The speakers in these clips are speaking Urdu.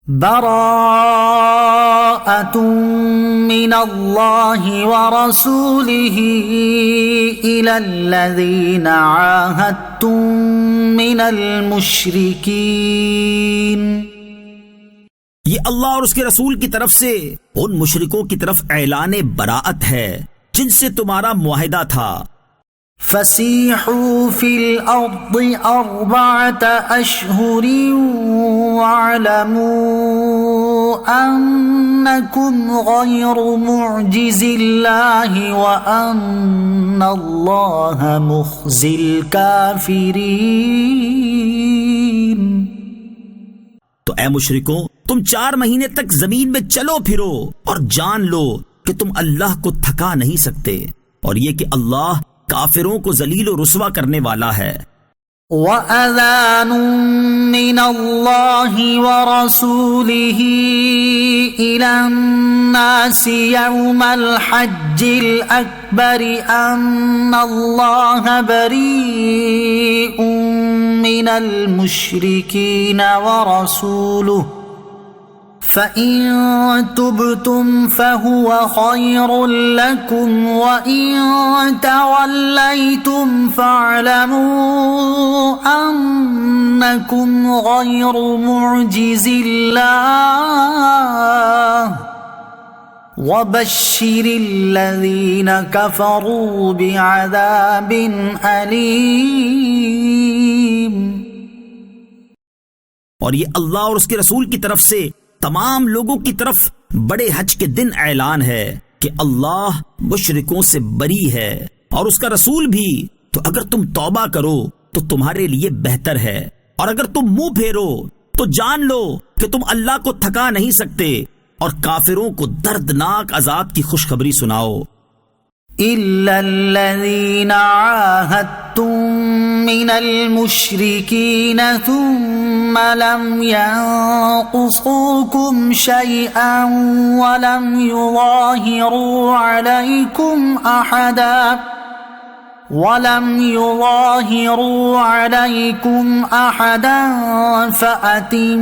براءة من الله ورسوله إلى الذين عاهدتم من المشركين۔ یہ اللہ اور اس کے رسول کی طرف سے ان مشرکوں کی طرف اعلان براءت ہے جن سے تمہارا معاہدہ تھا۔ فسیحوا فی الارض 4 اشہر واعلموا انکم غیر معجز اللہ وان اللہ مخزی الکافرین۔ تو اے مشرکوں، تم 4 مہینے تک زمین میں چلو پھرو اور جان لو کہ تم اللہ کو تھکا نہیں سکتے، اور یہ کہ اللہ کافروں کو ذلیل و رسوا کرنے والا ہے۔ وَأَذَانٌ مِّنَ اللَّهِ وَرَسُولِهِ إِلَى النَّاسِ يَوْمَ الْحَجِّ الْأَكْبَرِ أَنَّ اللَّهَ بَرِيءٌ مِّنَ الْمُشْرِكِينَ وَرَسُولُهُ فَإِن تُبْتُمْ فَهُوَ خَيْرٌ لَكُمْ وَإِن تَوَلَّيْتُمْ فَاعْلَمُوا أَنَّكُمْ غَيْرُ مُعْجِزِ اللَّهِ وَبَشِّرِ الَّذِينَ كَفَرُوا بِعَذَابٍ أَلِيمٍ۔ اور یہ اللہ اور اس کے رسول کی طرف سے تمام لوگوں کی طرف بڑے حج کے دن اعلان ہے کہ اللہ مشرکوں سے بری ہے اور اس کا رسول بھی، تو اگر تم توبہ کرو تو تمہارے لیے بہتر ہے، اور اگر تم منہ پھیرو تو جان لو کہ تم اللہ کو تھکا نہیں سکتے، اور کافروں کو دردناک عذاب کی خوشخبری سناؤ۔ إِلَّا الَّذِينَ عَاهَدتُّم مِّنَ الْمُشْرِكِينَ ثُمَّ لَمْ يَنقُصُوكُمْ شَيْئًا وَلَمْ يُظَاهِرُوا عَلَيْكُمْ أَحَدًا فَأَتِمُّوا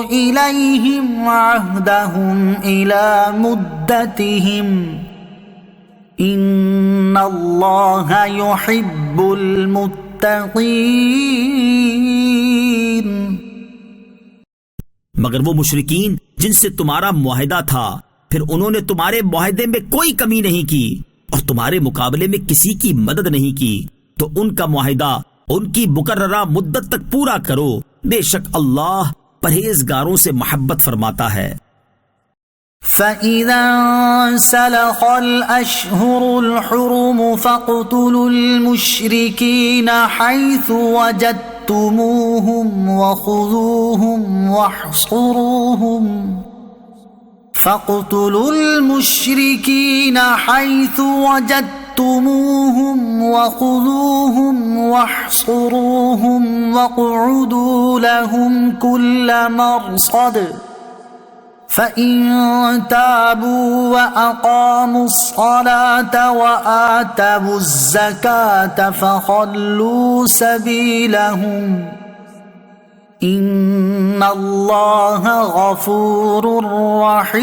إِلَيْهِمْ عَهْدَهُمْ إِلَى مُدَّتِهِمْ إِنَّ اللَّهَ يُحِبُّ الْمُتَّقِينَ۔ مگر وہ مشرکین جن سے تمہارا معاہدہ تھا، پھر انہوں نے تمہارے معاہدے میں کوئی کمی نہیں کی اور تمہارے مقابلے میں کسی کی مدد نہیں کی، تو ان کا معاہدہ ان کی مقررہ مدت تک پورا کرو، بے شک اللہ پرہیزگاروں سے محبت فرماتا ہے۔ فَإِذَا انسَلَخَ الْأَشْهُرُ الْحُرُمُ فَاقْتُلُوا الْمُشْرِكِينَ حَيْثُ وَجَدتُّمُوهُمْ وَخُذُوهُمْ وَاحْصُرُوهُمْ وَاقْعُدُوا لَهُمْ كُلَّ مَرْصَدٍ فَإِن تَابُوا وَأَقَامُوا الصَّلَاةَ وَآتَوُا الزَّكَاةَ فَخَلُّوا سَبِيلَهُمْ إِنَّ اللَّهَ غَفُورٌ رَّحِيمٌ۔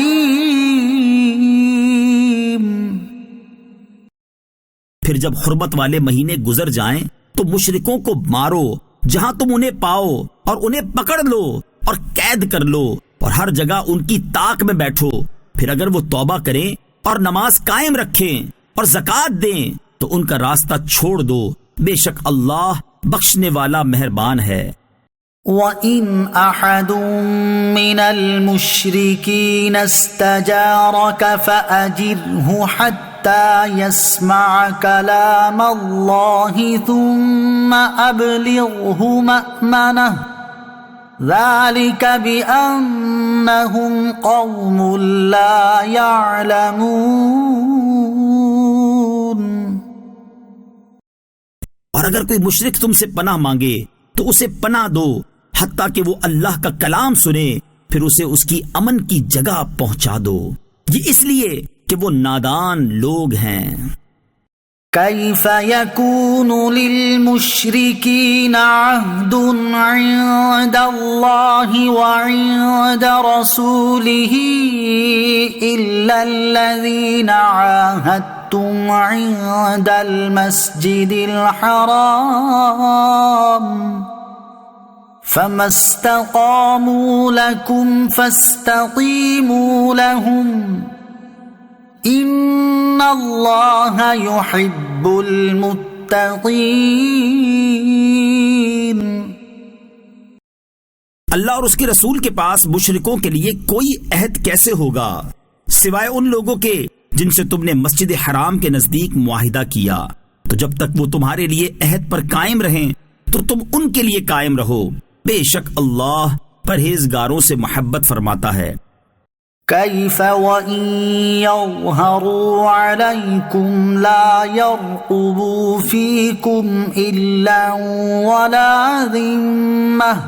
پھر جب حرمت والے مہینے گزر جائیں تو مشرکوں کو مارو جہاں تم انہیں پاؤ، اور انہیں پکڑ لو اور قید کر لو، اور ہر جگہ ان کی طاق میں بیٹھو۔ پھر اگر وہ توبہ کریں اور نماز قائم رکھیں اور زکوٰۃ دیں تو ان کا راستہ چھوڑ دو، بے شک اللہ بخشنے والا مہربان ہے۔ وَإِنْ أَحَدٌ مِّنَ الْمُشْرِكِينَ اسْتَجَارَكَ فَأَجِرْهُ حَتَّى يَسْمَعَ كَلَامَ اللَّهِ ثُمَّ أَبْلِغْهُ مَأْمَنَهُ ذَلِكَ بِأَنَّهُمْ قَوْمٌ لَا يَعْلَمُونَ۔ اور اگر کوئی مشرک تم سے پناہ مانگے تو اسے پناہ دو حتیٰ کہ وہ اللہ کا کلام سنے، پھر اسے اس کی امن کی جگہ پہنچا دو، یہ اس لیے کہ وہ نادان لوگ ہیں۔ كيف يكون للمشركين عهد عند الله وعند رسوله إلا الذين عاهدتم عند المسجد الحرام فما استقاموا لكم فاستقيموا لهم ان اللہ یحب المتقین۔ اللہ اور اس کے رسول کے پاس مشرکوں کے لیے کوئی عہد کیسے ہوگا سوائے ان لوگوں کے جن سے تم نے مسجد حرام کے نزدیک معاہدہ کیا، تو جب تک وہ تمہارے لیے عہد پر قائم رہیں تو تم ان کے لیے قائم رہو، بے شک اللہ پرہیزگاروں سے محبت فرماتا ہے۔ کیف وَإِن يَظْهَرُوا عَلَيْكُمْ لَا يَرْقُبُوا فِيكُمْ إِلَّا وَلَا ذِمَّةً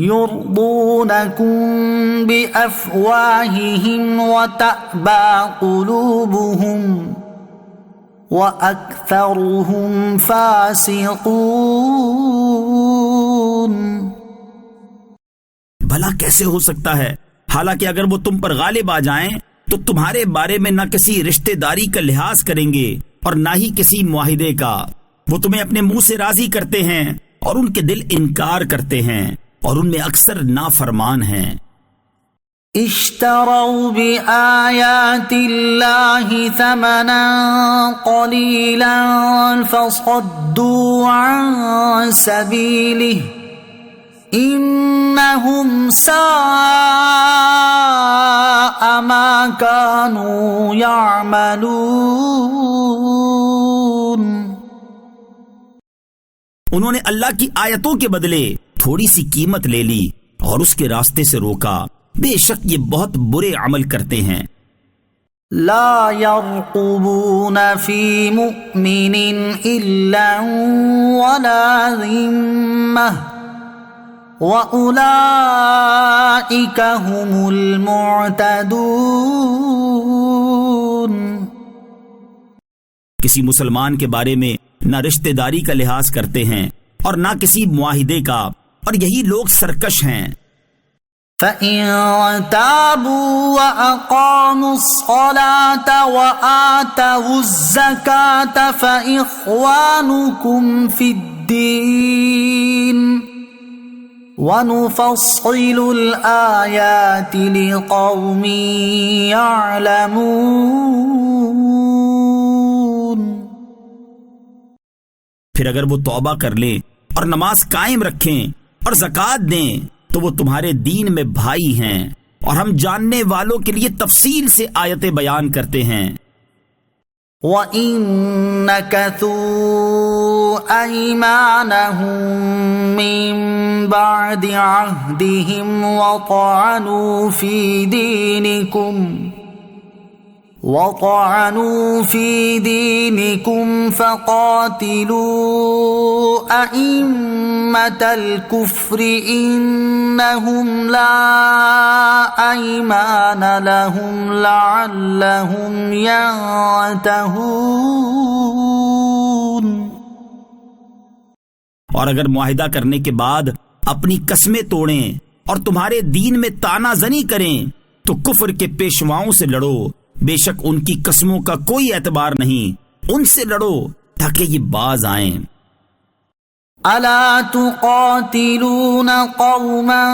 يُرْضُونَكُمْ بِأَفْوَاهِهِمْ وَتَأْبَى قُلُوبُهُمْ وَأَكْثَرُهُمْ فَاسِقُونَ۔ بھلا کیسے ہو سکتا ہے حالانکہ اگر وہ تم پر غالب آ جائیں تو تمہارے بارے میں نہ کسی رشتہ داری کا لحاظ کریں گے اور نہ ہی کسی معاہدے کا، وہ تمہیں اپنے منہ سے راضی کرتے ہیں اور ان کے دل انکار کرتے ہیں اور ان میں اکثر نافرمان ہیں۔ اشتروا بآیات اللہ ثمنا قلیلا فصدوا عن سبیلہ انہم ساء ما كانوا يعملون۔ انہوں نے اللہ کی آیتوں کے بدلے تھوڑی سی قیمت لے لی اور اس کے راستے سے روکا، بے شک یہ بہت برے عمل کرتے ہیں۔ لا يرقبون في مؤمن إلا ولا ذمة وَأُولَئِكَ هُمُ الْمُعْتَدُونَ۔ کسی مسلمان کے بارے میں نہ رشتہ داری کا لحاظ کرتے ہیں اور نہ کسی معاہدے کا، اور یہی لوگ سرکش ہیں۔ فَإِن تَابُوا وَأَقَامُوا الصَّلَاةَ وَآتَوُا الزَّكَاةَ فَإِخْوَانُكُمْ فِي الدِّينِ وَنُفَصِّلُ الْآيَاتِ لِقَوْمٍ يَعْلَمُونَ۔ پھر اگر وہ توبہ کر لیں اور نماز قائم رکھیں اور زکوٰۃ دیں تو وہ تمہارے دین میں بھائی ہیں، اور ہم جاننے والوں کے لیے تفصیل سے آیتیں بیان کرتے ہیں۔ وَإِن نَكَثُوا أَيْمَانَهُم مِّن بَعْدِ عَهْدِهِمْ وَطَعَنُوا فِي دِينِكُمْ فَقَاتِلُوا أَئِمَّةَ الْكُفْرِ إِنَّهُمْ لَا أَيْمَانَ لَهُمْ لَعَلَّهُمْ يَنْتَهُونَ۔ اور اگر معاہدہ کرنے کے بعد اپنی قسمیں توڑیں اور تمہارے دین میں تانا زنی کریں تو کفر کے پیشواؤں سے لڑو، بے شک ان کی قسموں کا کوئی اعتبار نہیں، ان سے لڑو تاکہ یہ باز آئیں۔ الا تقاتلون قوما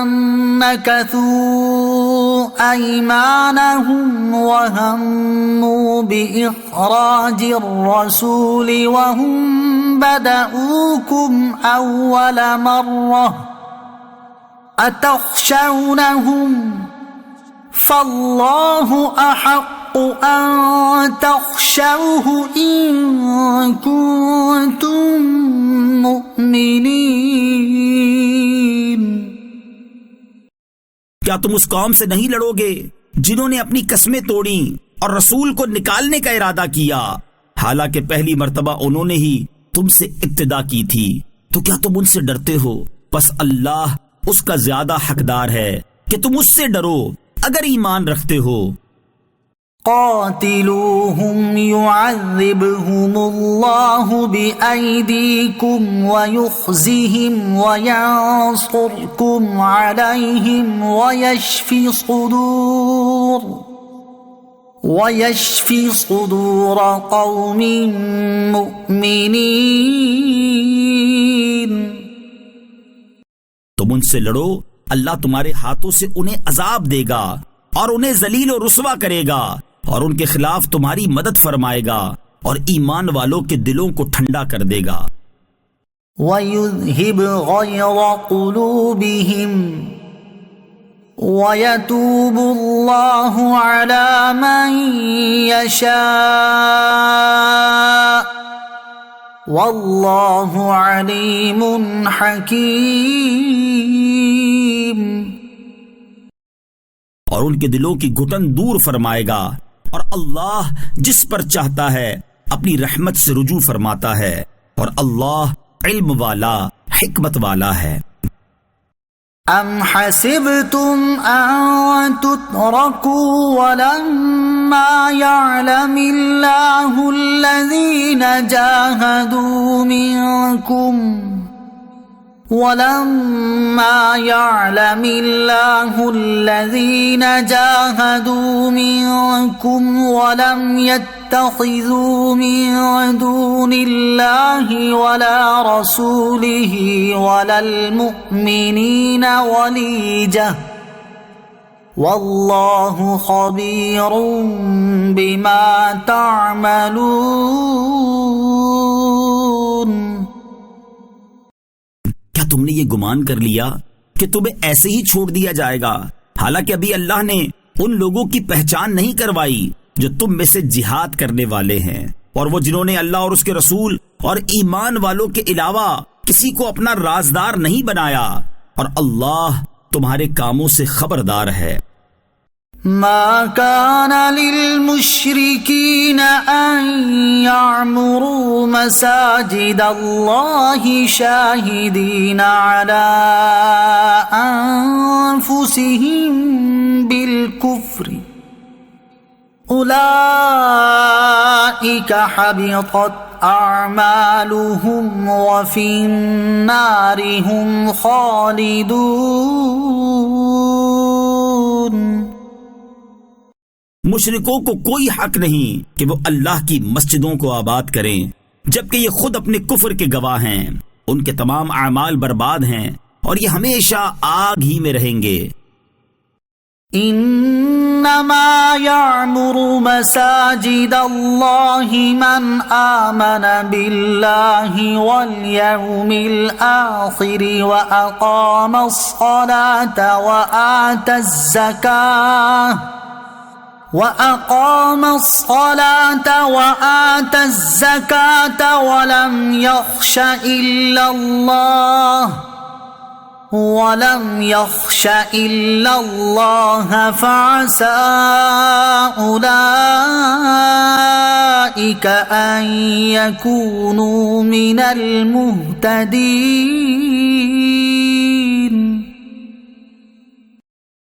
نكثوا ايمانهم وهموا باخراج الرسول وهم بدؤوكم اول مره اتخشونهم فالله احق ان تخشوه ان كنتم مؤمنین۔ کیا تم اس قوم سے نہیں لڑو گے جنہوں نے اپنی قسمیں توڑیں اور رسول کو نکالنے کا ارادہ کیا، حالانکہ پہلی مرتبہ انہوں نے ہی تم سے ابتدا کی تھی؟ تو کیا تم ان سے ڈرتے ہو؟ بس اللہ اس کا زیادہ حقدار ہے کہ تم اس سے ڈرو اگر ایمان رکھتے ہو۔ قاتلوهم يعذبهم الله بأيديكم ويخزهم وينصركم عليهم ويشفي صدور قوم مؤمنين. تم ان سے لڑو، اللہ تمہارے ہاتھوں سے انہیں عذاب دے گا اور انہیں ذلیل و رسوا کرے گا اور ان کے خلاف تمہاری مدد فرمائے گا اور ایمان والوں کے دلوں کو ٹھنڈا کر دے گا. وَيُذْهِبْ غَيْرَ قُلُوبِهِمْ وَيَتُوبُ اللَّهُ عَلَى مَن يَشَاءُ وَاللَّهُ عَلِيمٌ حَكِيمٌ. اور ان کے دلوں کی گھٹن دور فرمائے گا اور اللہ جس پر چاہتا ہے اپنی رحمت سے رجوع فرماتا ہے اور اللہ علم والا حکمت والا ہے. ام حسبتم ان تتركوا ولما يعلم الله الذين جاهدوا منكم ولم يتخذوا من دون الله ولا رسوله ولا المؤمنين وليجة والله خبير بما تعملون. کیا تم نے یہ گمان کر لیا کہ تمہیں ایسے ہی چھوڑ دیا جائے گا، حالانکہ ابھی اللہ نے ان لوگوں کی پہچان نہیں کروائی جو تم میں سے جہاد کرنے والے ہیں، اور وہ جنہوں نے اللہ اور اس کے رسول اور ایمان والوں کے علاوہ کسی کو اپنا رازدار نہیں بنایا، اور اللہ تمہارے کاموں سے خبردار ہے. ما كان للمشركين أن يعمروا مساجد الله شاهدين على أنفسهم بالكفر أولئك حبطت أعمالهم وفي النار هم خالدون. مشرکوں کو کوئی حق نہیں کہ وہ اللہ کی مسجدوں کو آباد کریں جبکہ یہ خود اپنے کفر کے گواہ ہیں. ان کے تمام اعمال برباد ہیں اور یہ ہمیشہ آگ ہی میں رہیں گے. انما يعمر مساجد الله من آمن بالله واليوم الآخر وأقام الصلاة وآتى الزكاة ولم يخش إلا الله فعسى أولئك أن يكونوا من المهتدين.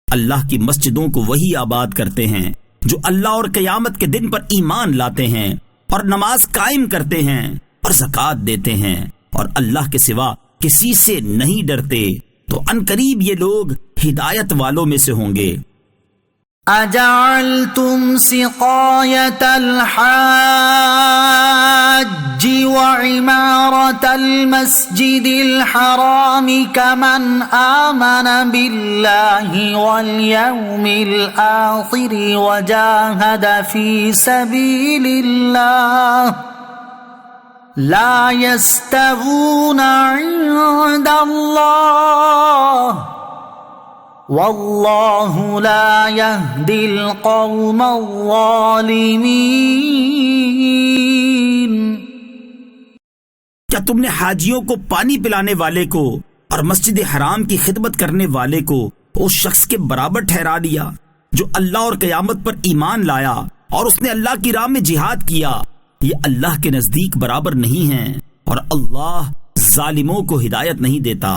اللہ کی مسجدوں کو وہی آباد کرتے ہیں جو اللہ اور قیامت کے دن پر ایمان لاتے ہیں اور نماز قائم کرتے ہیں اور زکوٰۃ دیتے ہیں اور اللہ کے سوا کسی سے نہیں ڈرتے، تو عنقریب یہ لوگ ہدایت والوں میں سے ہوں گے. اجعلتم سقایت الحاج وعمارة المسجد الحرام كمن آمن بالله واليوم الآخر وجاهد في سبيل الله لا يستوون عند الله واللہ لا يهدی القوم الظالمین. کیا تم نے حاجیوں کو پانی پلانے والے کو اور مسجد حرام کی خدمت کرنے والے کو اس شخص کے برابر ٹھہرا دیا جو اللہ اور قیامت پر ایمان لایا اور اس نے اللہ کی راہ میں جہاد کیا؟ یہ اللہ کے نزدیک برابر نہیں ہیں اور اللہ ظالموں کو ہدایت نہیں دیتا.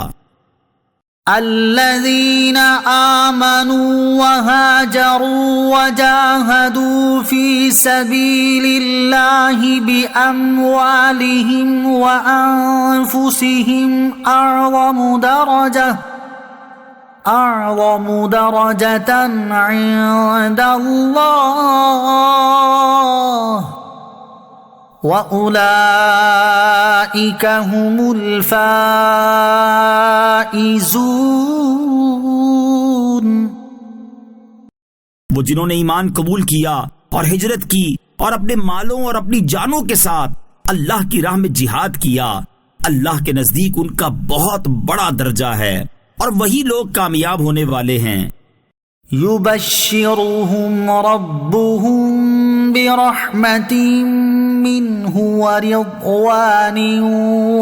الذين آمنوا وهاجروا وجاهدوا في سبيل الله بأموالهم وأنفسهم أعظم درجة عند الله وَأُولَئِكَ هُمُ الْفَائِزُونَ۔ وہ جنہوں نے ایمان قبول کیا اور ہجرت کی اور اپنے مالوں اور اپنی جانوں کے ساتھ اللہ کی راہ میں جہاد کیا، اللہ کے نزدیک ان کا بہت بڑا درجہ ہے اور وہی لوگ کامیاب ہونے والے ہیں۔ يُبَشِّرُهُمْ رَبُّهُمْ بِرَحْمَةٍ مِّنْهُ وَرِضْوَانٍ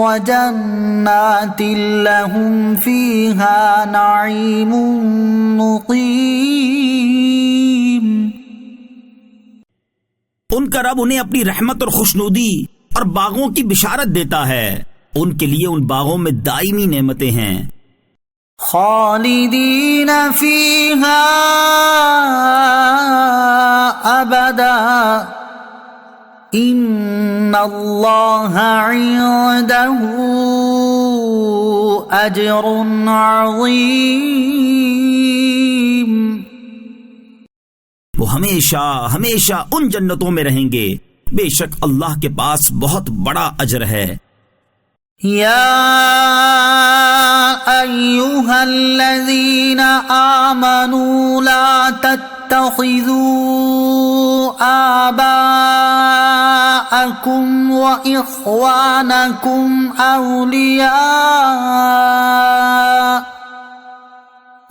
وَجَنَّاتٍ لَهُمْ فِيهَا نَعِيمٌ مُّقِيمٌ۔ ان کا رب انہیں اپنی رحمت اور خوشنودی اور باغوں کی بشارت دیتا ہے، ان کے لیے ان باغوں میں دائمی نعمتیں ہیں۔ خالدین فیہا ابدا ان اللہ عنده اجر عظیم۔ وہ ہمیشہ ہمیشہ ان جنتوں میں رہیں گے، بے شک اللہ کے پاس بہت بڑا اجر ہے۔ یا ایھا الذین آمنوا لا تتخذوا آباءکم واخوانکم اولیاء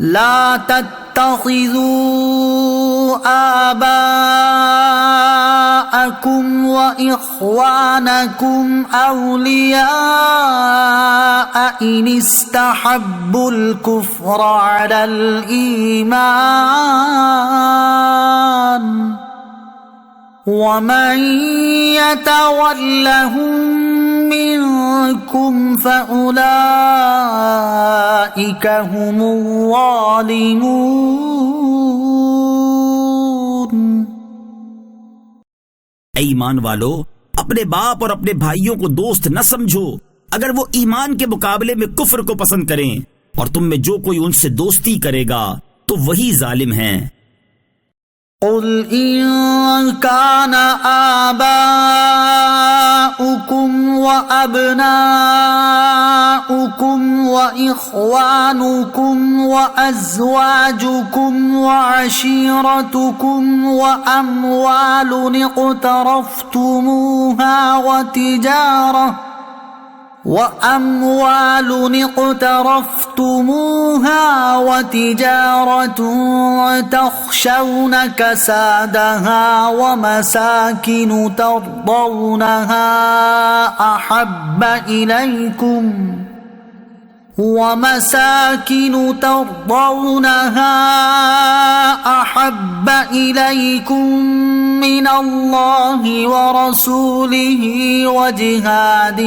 لا تتخذوا آباءکم وإخوانکم اولیاء ان استحبوا الكفر على الإيمان ومن يتولهم منكم فأولئك هم الظالمون۔ اے ایمان والو، اپنے باپ اور اپنے بھائیوں کو دوست نہ سمجھو اگر وہ ایمان کے مقابلے میں کفر کو پسند کریں، اور تم میں جو کوئی ان سے دوستی کرے گا تو وہی ظالم ہیں۔ قل ان كان آباؤكم وأبناؤكم وإخوانكم وأزواجكم وعشيرتكم وأموال اقترفتموها وتجارة تخشون كسادها ومساكن ترضونها أحب إليكم من الله ورسوله وجهاد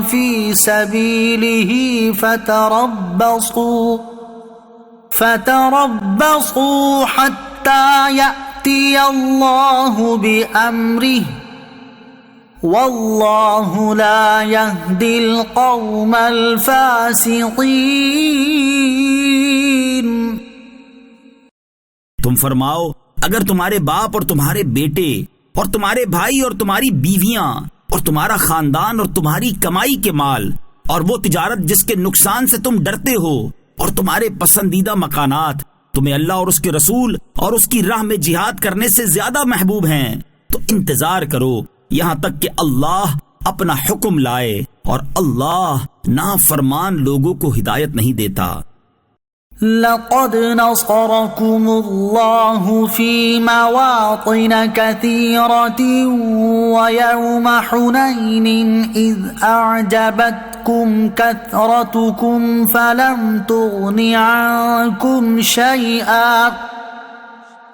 في سبيله فتربصوا حتى يأتي الله بأمره واللہ لا یہدی القوم الفاسقین۔ تم فرماؤ، اگر تمہارے باپ اور تمہارے بیٹے اور تمہارے بھائی اور تمہاری بیویاں اور تمہارا خاندان اور تمہاری کمائی کے مال اور وہ تجارت جس کے نقصان سے تم ڈرتے ہو اور تمہارے پسندیدہ مکانات تمہیں اللہ اور اس کے رسول اور اس کی راہ میں جہاد کرنے سے زیادہ محبوب ہیں تو انتظار کرو یہاں تک کہ اللہ اپنا حکم لائے، اور اللہ نافرمان لوگوں کو ہدایت نہیں دیتا۔ لقد نصركم الله في مواطن كثيرة ويوم حنين إذ أعجبتكم كثرتكم فلم تغن عنكم شيئا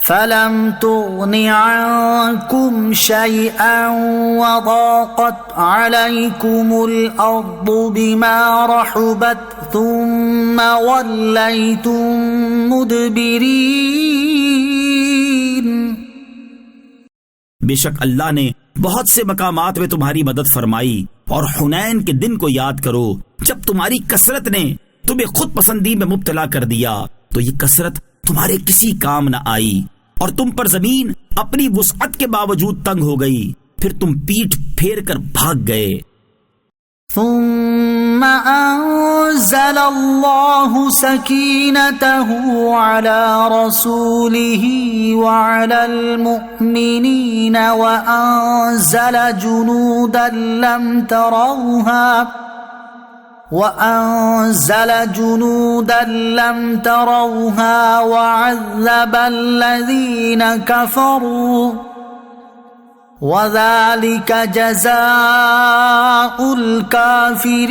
فلم تغن عنكم شيئا وضاقت عليكم الأرض بما رحبت ثم وليتم مدبرين. بے شک اللہ نے بہت سے مقامات میں تمہاری مدد فرمائی، اور حنین کے دن کو یاد کرو جب تمہاری کثرت نے تمہیں خود پسندی میں مبتلا کر دیا تو یہ کثرت تمہارے کسی کام نہ آئی، اور تم پر زمین اپنی وسعت کے باوجود تنگ ہو گئی، پھر تم پیٹھ پھیر کر بھاگ گئے. ثم أنزل الله سكينته على رسوله وعلى المؤمنين وأنزل جنودا لم تروها وعذب الذين كفروا وَذَلِكَ جَزَاءُ الْكَافِرِينَ.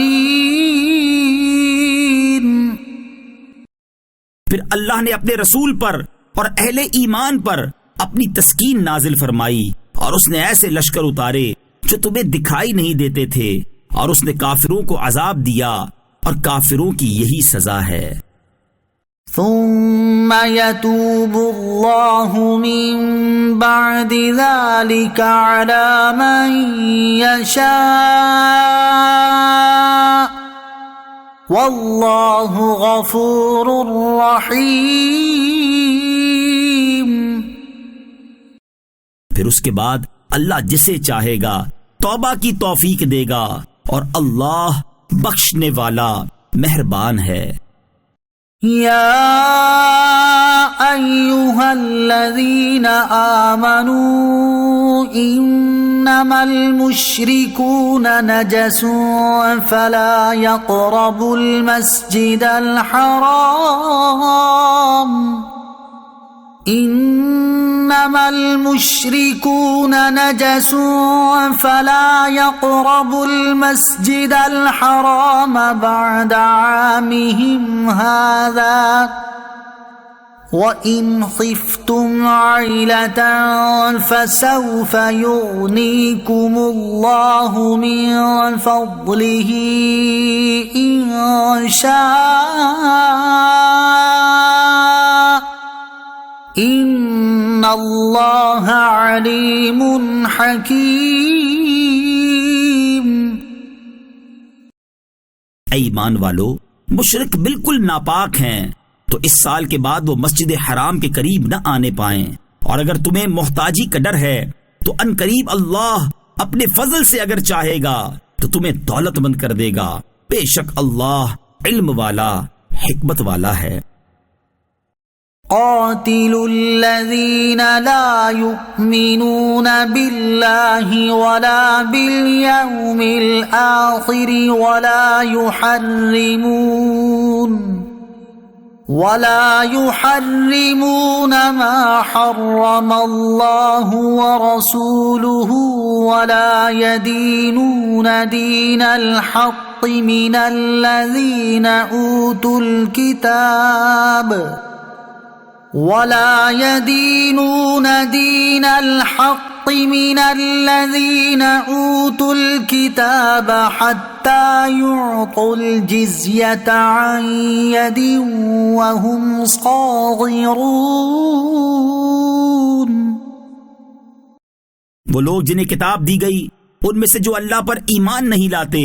پھر اللہ نے اپنے رسول پر اور اہل ایمان پر اپنی تسکین نازل فرمائی، اور اس نے ایسے لشکر اتارے جو تمہیں دکھائی نہیں دیتے تھے، اور اس نے کافروں کو عذاب دیا، اور کافروں کی یہی سزا ہے. ثم يتوب الله من بعد ذلك على من يشاء والله غفور رحيم. پھر اس کے بعد اللہ جسے چاہے گا توبہ کی توفیق دے گا، اور اللہ بخشنے والا مہربان ہے. يا أيها الذين آمنوا إنما المشركون نجس فلا يقربوا المسجد الحرام. إنما المشركون نجس فلا يقربوا المسجد الحرام بعد عامهم هذا وإن خفتم عيلة فسوف يغنيكم الله من فضله إن شاء ان اللہ علیم حکیم. اے ایمان والو، مشرک بالکل ناپاک ہیں تو اس سال کے بعد وہ مسجد حرام کے قریب نہ آنے پائیں، اور اگر تمہیں محتاجی کا ڈر ہے تو ان قریب اللہ اپنے فضل سے اگر چاہے گا تو تمہیں دولت مند کر دے گا. بے شک اللہ علم والا حکمت والا ہے. قاتلوا الذين لا يؤمنون بالله ولا باليوم الآخر ولا يحرمون ما حرم الله ورسوله ولا يدينون دين الحق من الذين أوتوا الكتاب حتى يعطوا الجزية عن يد وهم صاغرون. وہ لوگ جنہیں کتاب دی گئی ان میں سے جو اللہ پر ایمان نہیں لاتے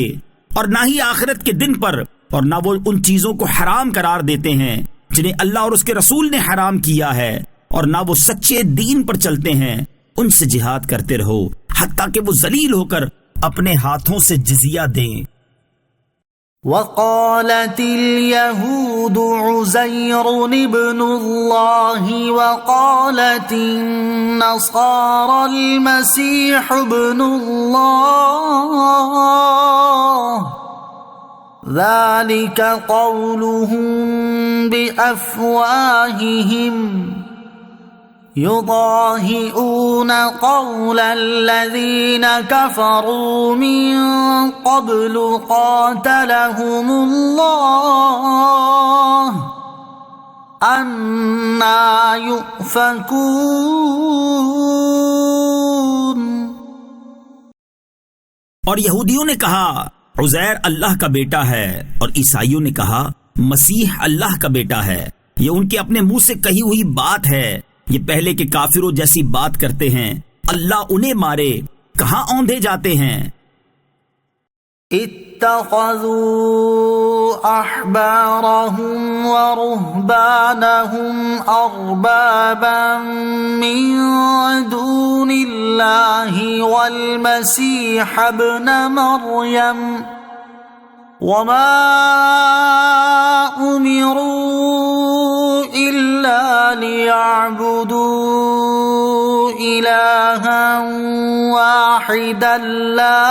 اور نہ ہی آخرت کے دن پر، اور نہ وہ ان چیزوں کو حرام قرار دیتے ہیں جنہیں اللہ اور اس کے رسول نے حرام کیا ہے، اور نہ وہ سچے دین پر چلتے ہیں، ان سے جہاد کرتے رہو حتیٰ کہ وہ ذلیل ہو کر اپنے ہاتھوں سے جزیہ دیں. وقالت اليهود عزير ابن الله وقالت النصارى المسيح ابن الله ذلك قولهم بأفواههم يضاهئون قول الذين كفروا من قبل قاتلهم الله أَنَّىٰ يُؤْفَكُونَ۔ اور یہودیوں نے کہا عزیر اللہ کا بیٹا ہے، اور عیسائیوں نے کہا مسیح اللہ کا بیٹا ہے۔ یہ ان کے اپنے منہ سے کہی ہوئی بات ہے، یہ پہلے کے کافروں جیسی بات کرتے ہیں۔ اللہ انہیں مارے، کہاں اوندھے جاتے ہیں۔ اتخذوا احبارهم ورهبانهم اربابا من دون الله والمسيح ابن مريم وما امروا الا ليعبدوا الها واحدا لا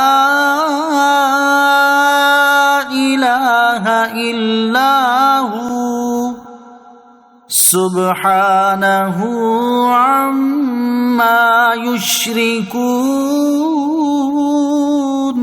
الہ الا هو سبحانہ عما یشرکون۔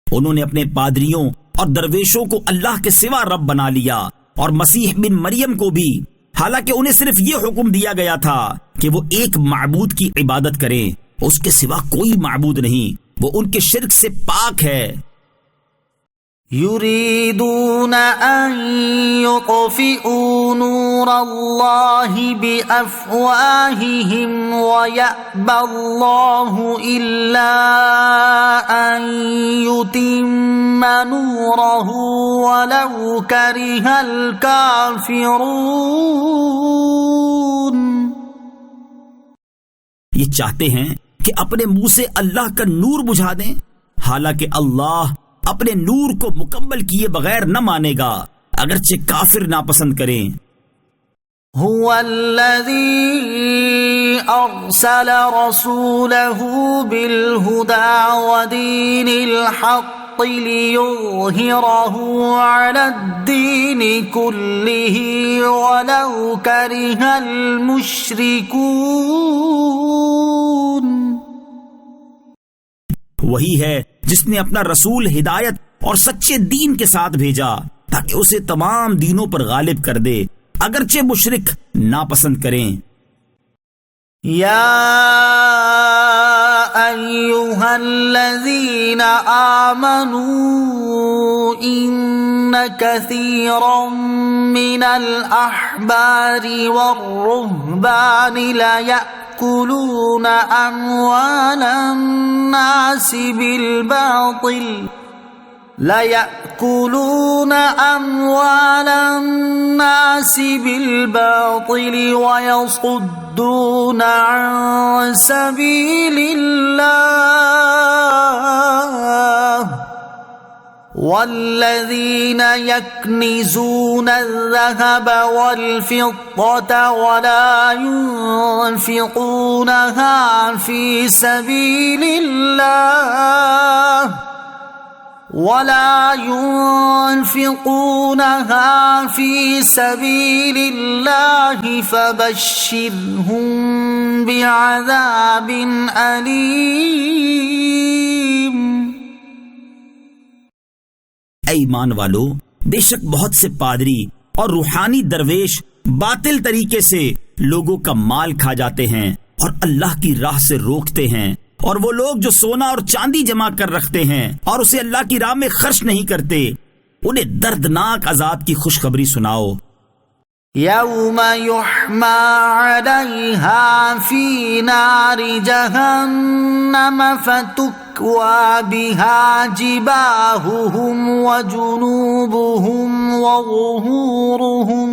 انہوں نے اپنے پادریوں اور درویشوں کو اللہ کے سوا رب بنا لیا، اور مسیح بن مریم کو بھی، حالانکہ انہیں صرف یہ حکم دیا گیا تھا کہ وہ ایک معبود کی عبادت کریں، اس کے سوا کوئی معبود نہیں، وہ ان کے شرک سے پاک ہے۔ یریدون ان یطفئوا نور اللہ بافواہہم ویأبی اللہ الا ان یتم نورہ ولو کرہ الکافرون۔ یہ چاہتے ہیں کہ اپنے منہ سے اللہ کا نور بجھا دیں، حالانکہ اللہ اپنے نور کو مکمل کیے بغیر نہ مانے گا، اگرچہ کافر ناپسند کریں۔ هو الذی ارسل رسولہ بالہدى ودین الحق ليظہرہ علی الدین کلہ ولو کرہ المشرکون۔ وہی ہے جس نے اپنا رسول ہدایت اور سچے دین کے ساتھ بھیجا تاکہ اسے تمام دینوں پر غالب کر دے، اگرچہ مشرک ناپسند کریں۔ یا ایھا الذین آمنوا ان کثیرا من الاحبار والرہبان لَيَأْكُلُونَ أَمْوَالَ النَّاسِ بِالْبَاطِلِ وَيَصُدُّونَ عَن سَبِيلِ اللَّهِ والذین یکنزون الذهب والفضة ولا ينفقونها في سبيل الله فبشرهم بعذاب أليم۔ اے ایمان والو، بے شک بہت سے پادری اور روحانی درویش باطل طریقے سے لوگوں کا مال کھا جاتے ہیں اور اللہ کی راہ سے روکتے ہیں، اور وہ لوگ جو سونا اور چاندی جمع کر رکھتے ہیں اور اسے اللہ کی راہ میں خرچ نہیں کرتے، انہیں دردناک عذاب کی خوشخبری سناؤ۔ یوم یحمى علیہا فی نار جہنم فتکوی بہا جباہہم وجنوبہم وظہورہم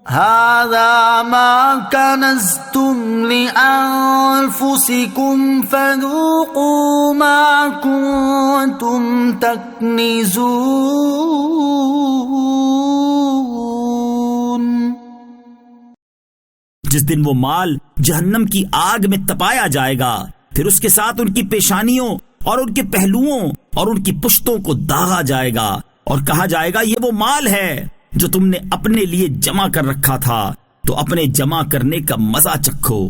ھذا ما کنزتم لانفسکم فذوقوا ما کنتم تکنزون۔ جس دن وہ مال جہنم کی آگ میں تپایا جائے گا، پھر اس کے ساتھ ان کی پیشانیوں اور ان کے پہلوؤں اور ان کی پشتوں کو داغا جائے گا، اور کہا جائے گا یہ وہ مال ہے جو تم نے اپنے لیے جمع کر رکھا تھا، تو اپنے جمع کرنے کا مزہ چکھو۔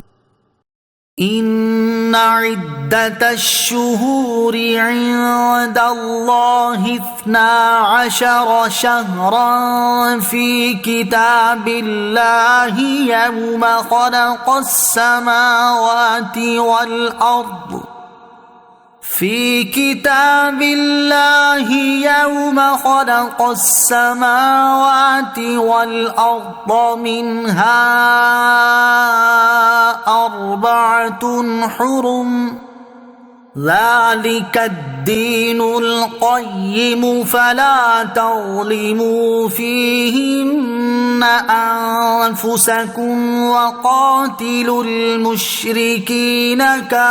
إن عدة الشهور عند الله 12 شهرا في كتاب الله يوم خلق السماوات والأرض في كتاب الله يوم خلق السماوات والأرض منها 4 حرم ذلك الدين القيم فلا تظلموا فيهن أنفسكم وقاتلوا المشركين كافة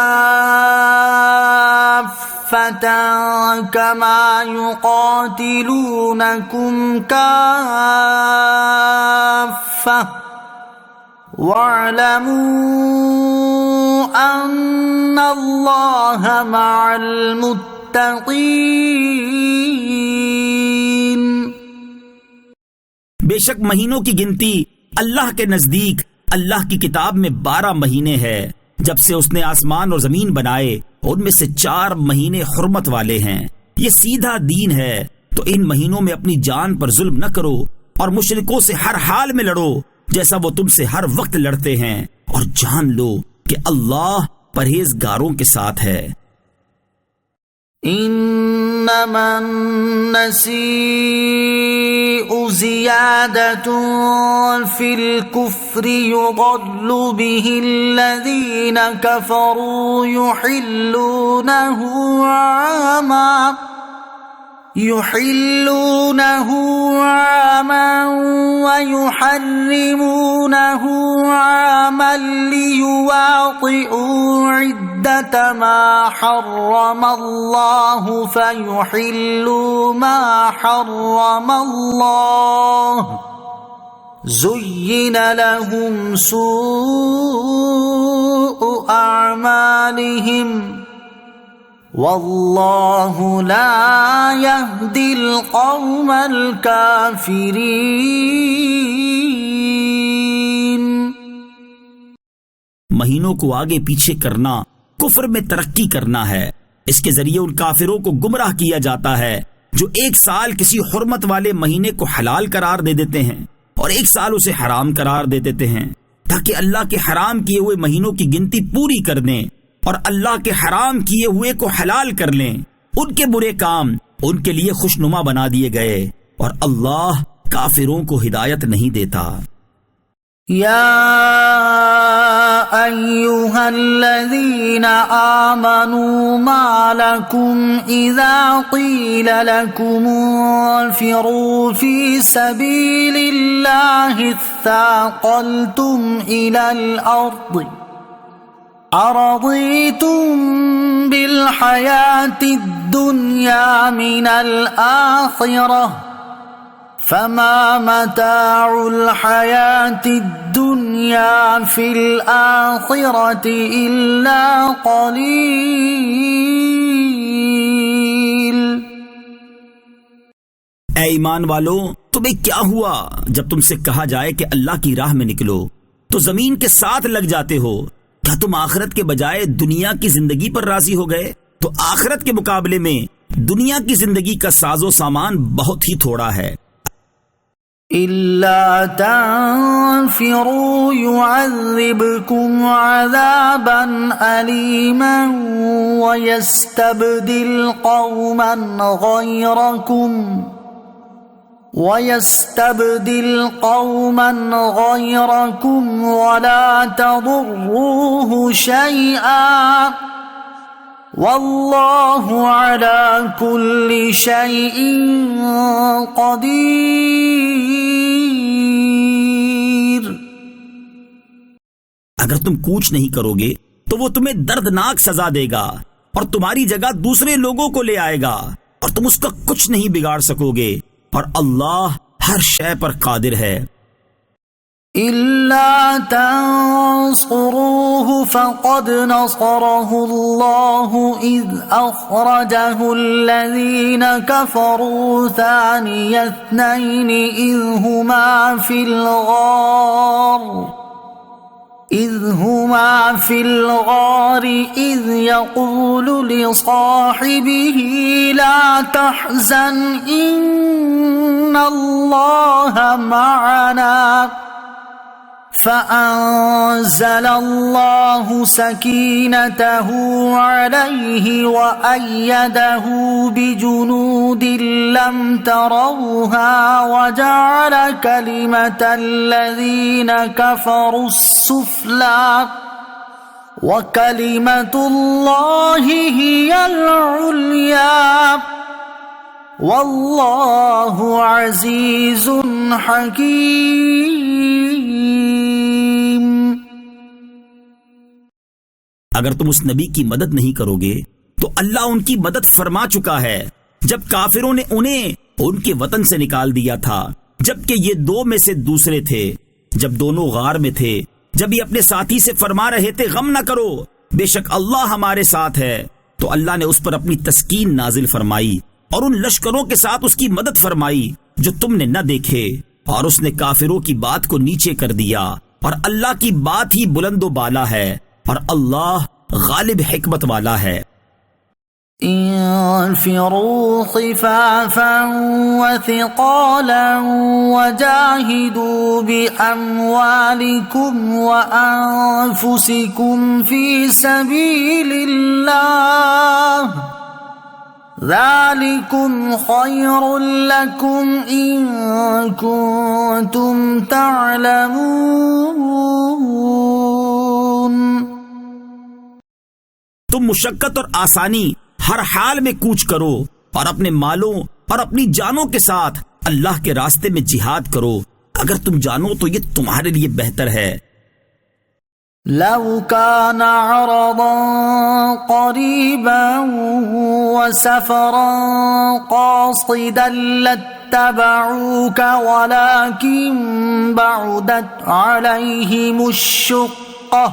كما يقاتلونكم كافة واعلموا أن الله مع المتقين. بے شک مہینوں کی گنتی اللہ کے نزدیک اللہ کی کتاب میں 12 مہینے ہے جب سے اس نے آسمان اور زمین بنائے. ان میں سے 4 مہینے حرمت والے ہیں. یہ سیدھا دین ہے. تو ان مہینوں میں اپنی جان پر ظلم نہ کرو اور مشرکوں سے ہر حال میں لڑو جیسا وہ تم سے ہر وقت لڑتے ہیں، اور جان لو کہ اللہ پرہیزگاروں کے ساتھ ہے. انما النسيء زيادة في الكفر يضل به الذين كفروا يحلونه عاما ويحرمونه عاما ليواطئوا عدة ما حرم الله فيحلوا ما حرم الله زين لهم سوء أعمالهم واللہ لا یہدی القوم الکافرین. مہینوں کو آگے پیچھے کرنا کفر میں ترقی کرنا ہے. اس کے ذریعے ان کافروں کو گمراہ کیا جاتا ہے جو 1 سال کسی حرمت والے مہینے کو حلال قرار دے دیتے ہیں اور 1 سال اسے حرام قرار دے دیتے ہیں تاکہ اللہ کے حرام کیے ہوئے مہینوں کی گنتی پوری کر دیں اور اللہ کے حرام کیے ہوئے کو حلال کر لیں. ان کے برے کام ان کے لیے خوشنما بنا دیے گئے اور اللہ کافروں کو ہدایت نہیں دیتا. یا ایھا الذین آمنوا ما لکم اذا قیل لکم انفروا فی سبیل اللہ اثاقلتم الی الارض أرضيتم بالحياة الدنيا من الآخرة فما متاع الحياة الدنيا في الآخرة إلا قليل. اے ایمان والو، تمہیں کیا ہوا جب تم سے کہا جائے کہ اللہ کی راہ میں نکلو تو زمین کے ساتھ لگ جاتے ہو؟ کیا تم آخرت کے بجائے دنیا کی زندگی پر راضی ہو گئے؟ تو آخرت کے مقابلے میں دنیا کی زندگی کا ساز و سامان بہت ہی تھوڑا ہے. إِلَّا تَنْفِرُوا يُعَذِّبْكُمْ عَذَابًا أَلِيمًا وَيَسْتَبْدِلْ قَوْمًا غَيْرَكُمْ وَلَا تَضُرُّوهُ شَيْئًا وَاللَّهُ عَلَى كُلِّ شَيْءٍ قَدِيرٌ. اگر تم کوچ نہیں کرو گے تو وہ تمہیں دردناک سزا دے گا اور تمہاری جگہ دوسرے لوگوں کو لے آئے گا اور تم اس کا کچھ نہیں بگاڑ سکو گے، اور اللہ ہر شے پر قادر ہے. إِلَّا تَنصُرُوهُ فَقَدْ نَصَرَهُ اللَّهُ إِذْ أَخْرَجَهُ الَّذِينَ كَفَرُوا ثَانِيَ اثْنَيْنِ إِذْ هُمَا فِي الْغَارِ إذ هما في الغار إذ يقول لصاحبه لا تحزن إن الله معنا فأنزل الله سكينته عليه وأيده بجنود لم تروها وجعل كلمة الذين كفروا السفلى وكلمة الله هي العليا والله عزيز حكيم. اگر تم اس نبی کی مدد نہیں کرو گے تو اللہ ان کی مدد فرما چکا ہے جب کافروں نے انہیں ان کے وطن سے نکال دیا تھا، جبکہ یہ دو میں سے دوسرے تھے. جب دونوں غار میں تھے، جب یہ اپنے ساتھی سے فرما رہے تھے غم نہ کرو، بے شک اللہ ہمارے ساتھ ہے، تو اللہ نے اس پر اپنی تسکین نازل فرمائی اور ان لشکروں کے ساتھ اس کی مدد فرمائی جو تم نے نہ دیکھے، اور اس نے کافروں کی بات کو نیچے کر دیا، اور اللہ کی بات ہی بلند و بالا ہے، اور اللہ غالب حکمت والا ہے. انفروا خفافا وثقالا وجاهدوا بأموالكم وأنفسكم في سبيل الله ذلكم خير لكم إن كنتم تعلمون. تم مشقت اور آسانی ہر حال میں کوچ کرو اور اپنے مالوں اور اپنی جانوں کے ساتھ اللہ کے راستے میں جہاد کرو، اگر تم جانو تو یہ تمہارے لیے بہتر ہے. لو كان عرضا قريبا وسفرا قاصدا لاتبعوك ولكن بعدت عليهم الشقة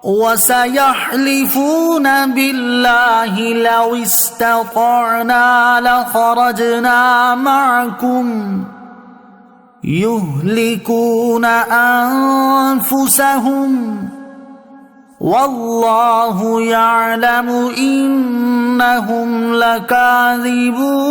وسيحلفون بالله لو استطعنا لخرجنا معكم يهلكون أنفسهم والله يعلم إنهم لكاذبون.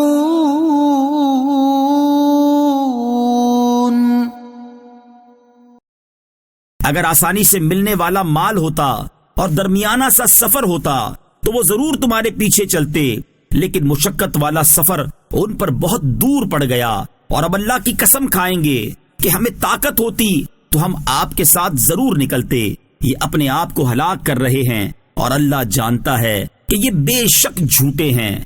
اگر آسانی سے ملنے والا مال ہوتا اور درمیانہ سا سفر ہوتا تو وہ ضرور تمہارے پیچھے چلتے، لیکن مشقت والا سفر ان پر بہت دور پڑ گیا، اور اب اللہ کی قسم کھائیں گے کہ ہمیں طاقت ہوتی تو ہم آپ کے ساتھ ضرور نکلتے. یہ اپنے آپ کو ہلاک کر رہے ہیں اور اللہ جانتا ہے کہ یہ بے شک جھوٹے ہیں.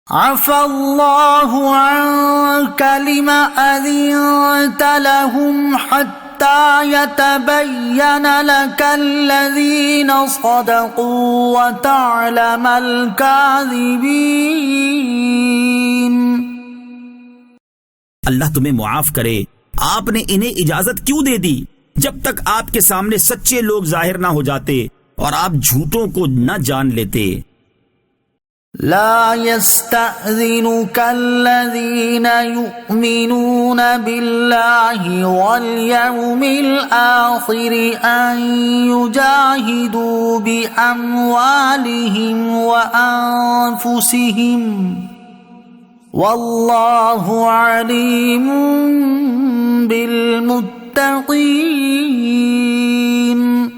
عفا اللہ عنک لما اذنت لهم حتى يتبين لك الذين صدقوا وتعلم الكاذبين. اللہ تمہیں معاف کرے، آپ نے انہیں اجازت کیوں دے دی جب تک آپ کے سامنے سچے لوگ ظاہر نہ ہو جاتے اور آپ جھوٹوں کو نہ جان لیتے. لا يستأذنك الذين يؤمنون بالله واليوم الآخر أن يجاهدوا بأموالهم وأنفسهم والله عليم بالمتقين.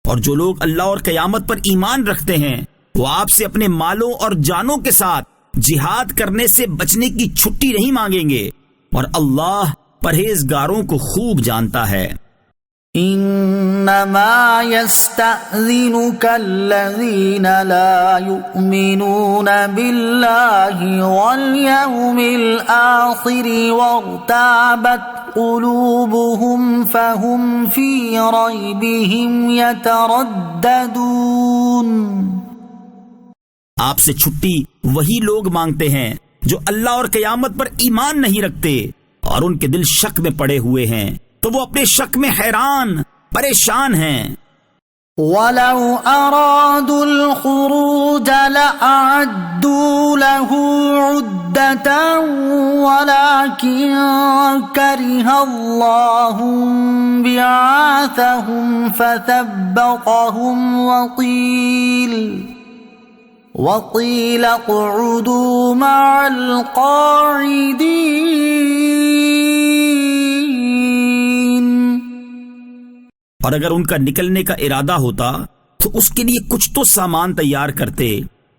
اور جو لوگ اللہ اور قیامت پر ایمان رکھتے ہیں وہ آپ سے اپنے مالوں اور جانوں کے ساتھ جہاد کرنے سے بچنے کی چھٹی نہیں مانگیں گے، اور اللہ پرہیزگاروں کو خوب جانتا ہے. انما يستأذنك الذين لا يؤمنون بالله واليوم الآخر وارتابت قلوبهم فهم في ريبهم يترددون. آپ سے چھٹی وہی لوگ مانگتے ہیں جو اللہ اور قیامت پر ایمان نہیں رکھتے اور ان کے دل شک میں پڑے ہوئے ہیں، تو وہ اپنے شک میں حیران پریشان ہیں. وَلَوْ أَرَادُوا الْخُرُوجَ لَأَعَدُّوا لَهُ عُدَّةً وَلَكِنْ كَرِهَ اللَّهُ بِعَاثَهُمْ فَثَبَّطَهُمْ وَقِيلَ اقْعُدُوا مَعَ الْقَاعِدِينَ۔ اور اگر ان کا نکلنے کا ارادہ ہوتا تو اس کے لیے کچھ تو سامان تیار کرتے،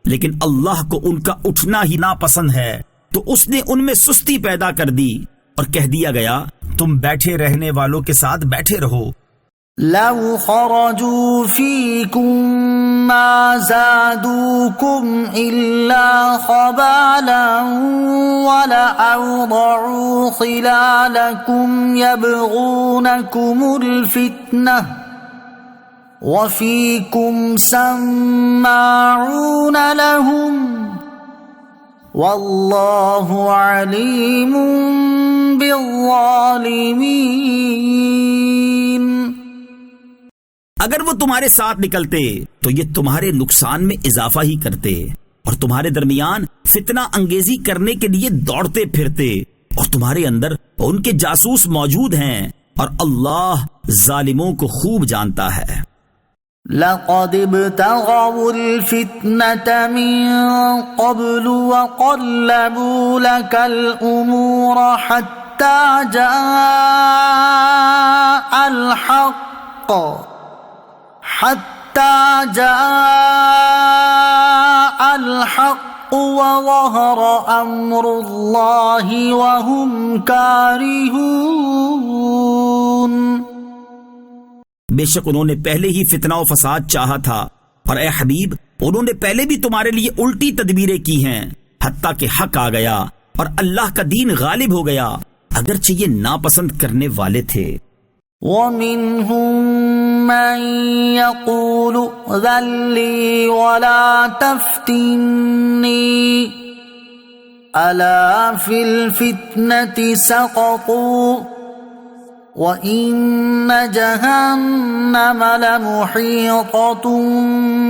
لیکن اللہ کو ان کا اٹھنا ہی ناپسند ہے تو اس نے ان میں سستی پیدا کر دی اور کہہ دیا گیا تم بیٹھے رہنے والوں کے ساتھ بیٹھے رہو۔ لو خرجوا فيكم ما زادوكم إلا خبالا ولأوضعوا خلالكم يبغونكم الفتنة وفيكم سماعون لهم والله عليم بالظالمين۔ اگر وہ تمہارے ساتھ نکلتے تو یہ تمہارے نقصان میں اضافہ ہی کرتے اور تمہارے درمیان فتنہ انگیزی کرنے کے لیے دوڑتے پھرتے، اور تمہارے اندر ان کے جاسوس موجود ہیں اور اللہ ظالموں کو خوب جانتا ہے۔ لقد ابتغوا الفتنة من قبل وقلبوا لك الأمور حتى جاء الحق وظهر أمر الله وهم كارهون۔ بے شک انہوں نے پہلے ہی فتنہ و فساد چاہا تھا، اور اے حبیب انہوں نے پہلے بھی تمہارے لیے الٹی تدبیریں کی ہیں، حتیٰ کہ حق آ گیا اور اللہ کا دین غالب ہو گیا، اگرچہ یہ ناپسند کرنے والے تھے۔ وَمِنْهُمْ مَنْ يَقُولُ ائْذَنْ لِي وَلَا تَفْتِنِّي أَلَا فِي الْفِتْنَةِ سَقَطُوا وَإِنَّ جَهَنَّمَ لَمُحِيطَةٌ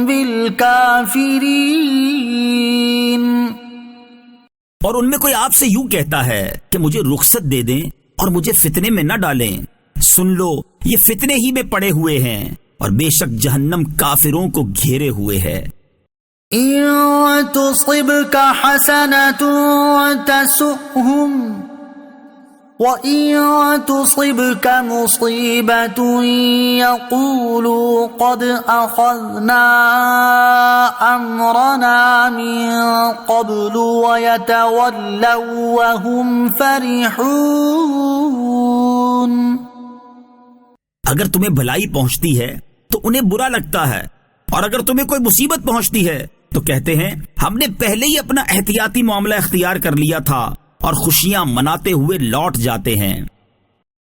بِالْكَافِرِينَ۔ اور ان میں کوئی آپ سے یوں کہتا ہے کہ مجھے رخصت دے دیں اور مجھے فتنے میں نہ ڈالیں، سن لو یہ فتنے ہی میں پڑے ہوئے ہیں، اور بے شک جہنم کافروں کو گھیرے ہوئے ہے۔ إِن تُصِبْكَ حَسَنَةٌ تَسُؤْهُمْ وَإِن تُصِبْكَ مُصِيبَةٌ يَقُولُوا قَدْ أَخَذْنَا أَمْرَنَا مِن قَبْلُ وَيَتَوَلَّوْا وَهُمْ فَرِحُونَ۔ اگر تمہیں بھلائی پہنچتی ہے تو انہیں برا لگتا ہے، اور اگر تمہیں کوئی مصیبت پہنچتی ہے تو کہتے ہیں ہم نے پہلے ہی اپنا احتیاطی معاملہ اختیار کر لیا تھا، اور خوشیاں مناتے ہوئے لوٹ جاتے ہیں۔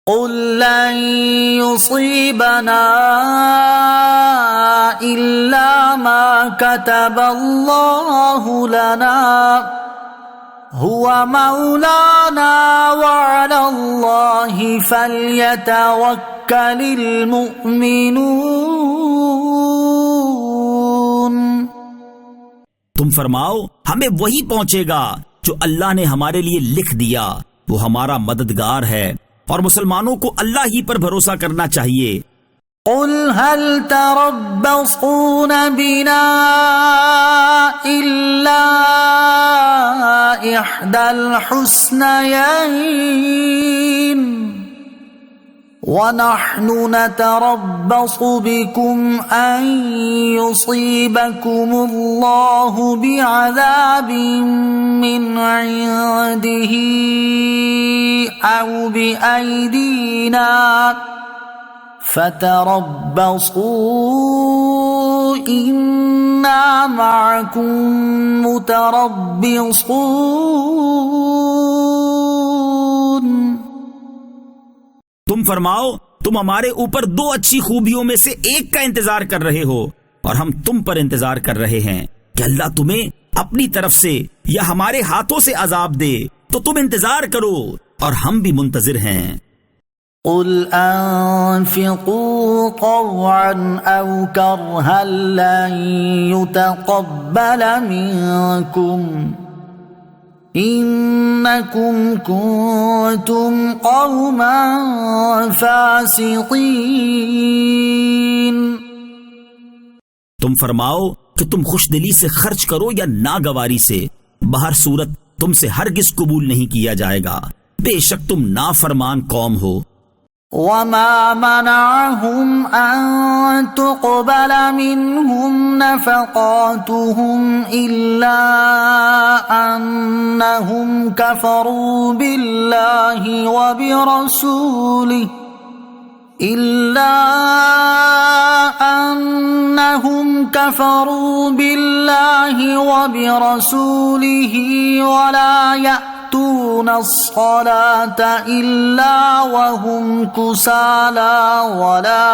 قُل لَّن يُصِيبَنَا إِلَّا مَا كَتَبَ اللَّهُ لَنَا هُوَ مَوْلَانَا وَعَلَى اللَّهِ فَلْيَتَوَكَّلِ الْمُؤْمِنُونَ۔ تم فرماؤ ہمیں وہی پہنچے گا جو اللہ نے ہمارے لیے لکھ دیا، وہ ہمارا مددگار ہے، اور مسلمانوں کو اللہ ہی پر بھروسہ کرنا چاہیے۔ قُلْ هَلْ تَرَبَّصُونَ بِنَا إِلَّا إِحْدَى الْحُسْنَيَيْنِ وَنَحْنُ نَتَرَبَّصُ بِكُمْ أَن يُصِيبَكُمُ اللَّهُ بِعَذَابٍ مِّنْ عِندِهِ أَوْ بِأَيْدِينَا فَتَرَبَّصُوا إِنَّا مَعَكُمْ مُتَرَبِّصُونَ۔ تم فرماؤ تم ہمارے اوپر دو اچھی خوبیوں میں سے ایک کا انتظار کر رہے ہو، اور ہم تم پر انتظار کر رہے ہیں کہ اللہ تمہیں اپنی طرف سے یا ہمارے ہاتھوں سے عذاب دے، تو تم انتظار کرو اور ہم بھی منتظر ہیں۔ قل انفقوا طوعا او كرها لن يتقبل منكم انکم کنتم قوما فاسقین۔ تم فرماؤ کہ تم خوش دلی سے خرچ کرو یا ناگواری سے، بہر صورت تم سے ہرگز قبول نہیں کیا جائے گا، بے شک تم نافرمان قوم ہو۔ وما منعهم ان تقبل منهم نفقاتهم الا انهم كفروا بالله وبرسوله ولا يأتون الصلاة إلا وهم كسالى ولا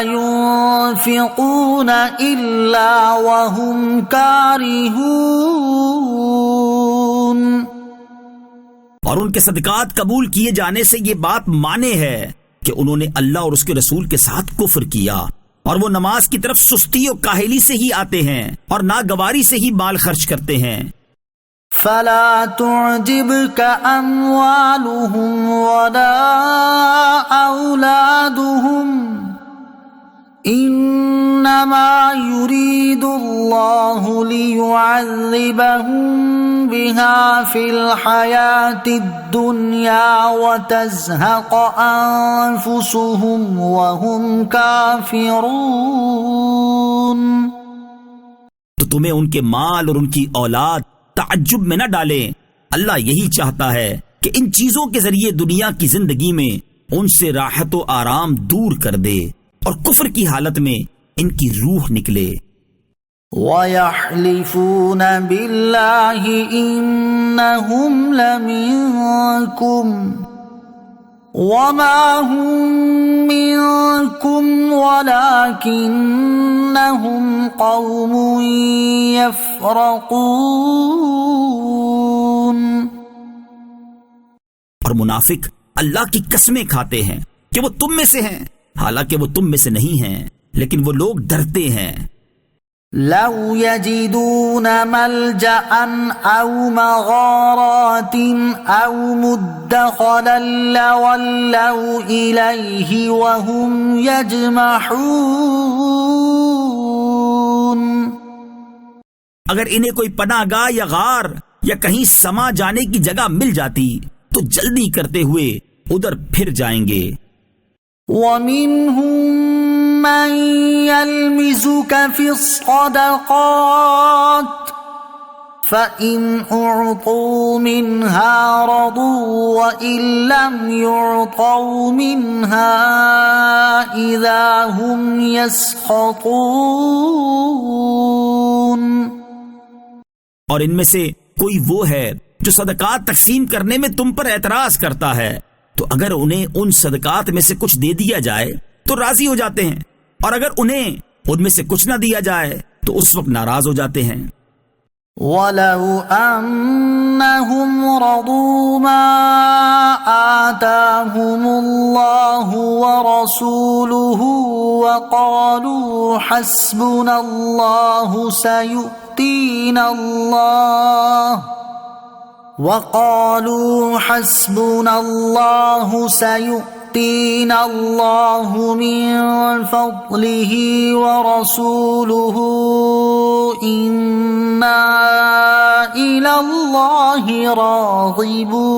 ينفقون إلا وهم كارهون۔ اور ان کے صدقات قبول کیے جانے سے یہ بات مانے ہے کہ انہوں نے اللہ اور اس کے رسول کے ساتھ کفر کیا، اور وہ نماز کی طرف سستی اور کاہلی سے ہی آتے ہیں اور ناگواری سے ہی مال خرچ کرتے ہیں۔ فلا تعجبك اموالهم ولا اولادهم انما يريد الله ليعذبهم بها في الحياة الدنيا وتزهق انفسهم وهم كافرون۔ تو تمہیں ان کے مال اور ان کی اولاد تعجب میں نہ ڈالیں، اللہ یہی چاہتا ہے کہ ان چیزوں کے ذریعے دنیا کی زندگی میں ان سے راحت و آرام دور کر دے اور کفر کی حالت میں ان کی روح نکلے۔ وَيَحْلِفُونَ بِاللَّهِ إِنَّهُمْ لَمِنكُمْ وَمَا هُمْ مِنكُمْ وَلَكِنَّهُمْ قَوْمٌ يَفْرَقُونَ۔ اور منافق اللہ کی قسمیں کھاتے ہیں کہ وہ تم میں سے ہیں، حالانکہ وہ تم میں سے نہیں ہیں، لیکن وہ لوگ ڈرتے ہیں۔ لو يجدون ملجأ او مغارات او مدخلا لولوا الیہ وهم یجمحون۔ اگر انہیں کوئی پناہ گاہ یا غار یا کہیں سما جانے کی جگہ مل جاتی تو جلدی کرتے ہوئے ادھر پھر جائیں گے۔ وَمِنْهُمْ مَنْ يَلْمِزُكَ فِي الصَّدَقَاتِ فَإِنْ أُعْطُوا مِنْهَا رَضُوا وَإِنْ لَمْ يُعْطَوْا مِنْهَا إِذَا هُمْ يَسْخَطُونَ۔ اور ان میں سے کوئی وہ ہے جو صدقات تقسیم کرنے میں تم پر اعتراض کرتا ہے، تو اگر انہیں ان صدقات میں سے کچھ دے دیا جائے تو راضی ہو جاتے ہیں، اور اگر انہیں ان میں سے کچھ نہ دیا جائے تو اس وقت ناراض ہو جاتے ہیں۔ وَلَوْ أَنَّهُمْ رَضُوا مَا آتَاهُمُ اللَّهُ وَرَسُولُهُ وَقَالُوا حَسْبُنَا اللَّهُ سَيُؤْتِينَا اللَّهُ مِن فَضْلِهِ وَرَسُولُهُ إِنَّا إِلَى اللَّهِ رَاغِبُونَ۔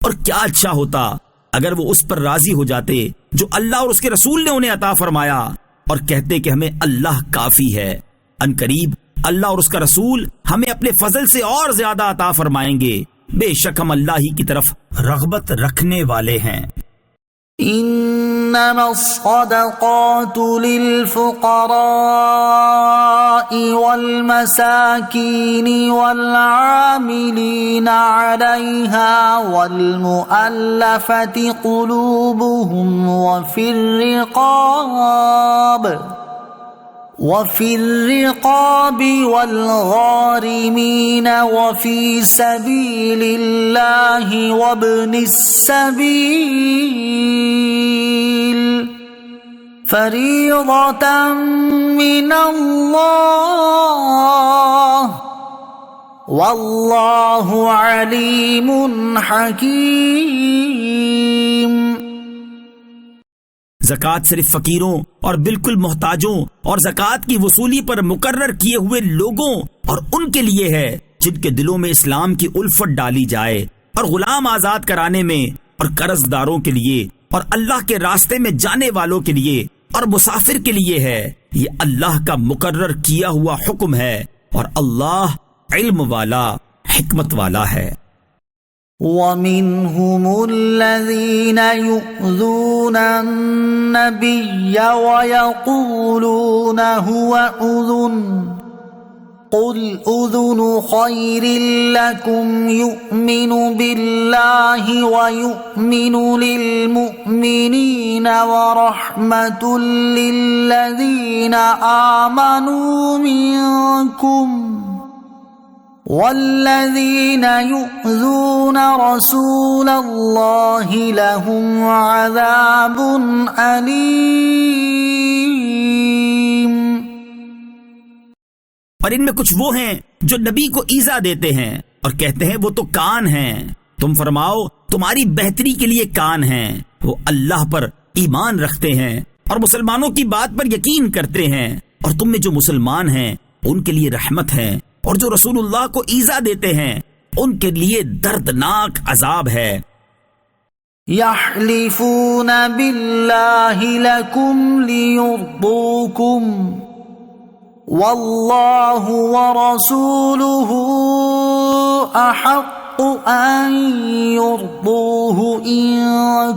اور کیا اچھا ہوتا اگر وہ اس پر راضی ہو جاتے جو اللہ اور اس کے رسول نے انہیں عطا فرمایا، اور کہتے کہ ہمیں اللہ کافی ہے، ان قریب اللہ اور اس کا رسول ہمیں اپنے فضل سے اور زیادہ عطا فرمائیں گے، بے شک ہم اللہ ہی کی طرف رغبت رکھنے والے ہیں۔ انما الصدقات للفقراء والمساكين والعاملين عليها والمؤلفة قلوبهم وفي الرقاب وفي الرقاب والغارمين وفي سبيل الله وابن السبيل فريضة من الله والله عليم حكيم۔ زکوٰۃ صرف فقیروں اور بالکل محتاجوں اور زکوٰۃ کی وصولی پر مقرر کیے ہوئے لوگوں اور ان کے لیے ہے جن کے دلوں میں اسلام کی الفت ڈالی جائے، اور غلام آزاد کرانے میں، اور قرض داروں کے لیے، اور اللہ کے راستے میں جانے والوں کے لیے، اور مسافر کے لیے ہے۔ یہ اللہ کا مقرر کیا ہوا حکم ہے، اور اللہ علم والا، حکمت والا ہے۔ وَمِنْهُمُ الَّذِينَ يُؤْذُونَ النَّبِيَّ وَيَقُولُونَ هُوَ أُذُنٌ قُلْ أُذُنُ خَيْرٍ لَكُمْ يُؤْمِنُ بِاللَّهِ وَيُؤْمِنُ لِلْمُؤْمِنِينَ وَرَحْمَةٌ لِلَّذِينَ آمَنُوا مِنكُمْ وَالَّذِينَ يُؤْذُونَ رَسُولَ اللَّهِ لَهُمْ عَذَابٌ أَلِيمٌ۔ اور ان میں کچھ وہ ہیں جو نبی کو ایذا دیتے ہیں اور کہتے ہیں وہ تو کان ہیں۔ تم فرماؤ تمہاری بہتری کے لیے کان ہیں، وہ اللہ پر ایمان رکھتے ہیں اور مسلمانوں کی بات پر یقین کرتے ہیں، اور تم میں جو مسلمان ہیں ان کے لیے رحمت ہے، اور جو رسول اللہ کو ایذا دیتے ہیں ان کے لیے دردناک عذاب ہے۔ يَحْلِفُونَ بِاللَّهِ لَكُمْ لِيُرْضُوكُمْ وَاللَّهُ وَرَسُولُهُ أَحَقُّ أَن يُرْضُوهُ إِن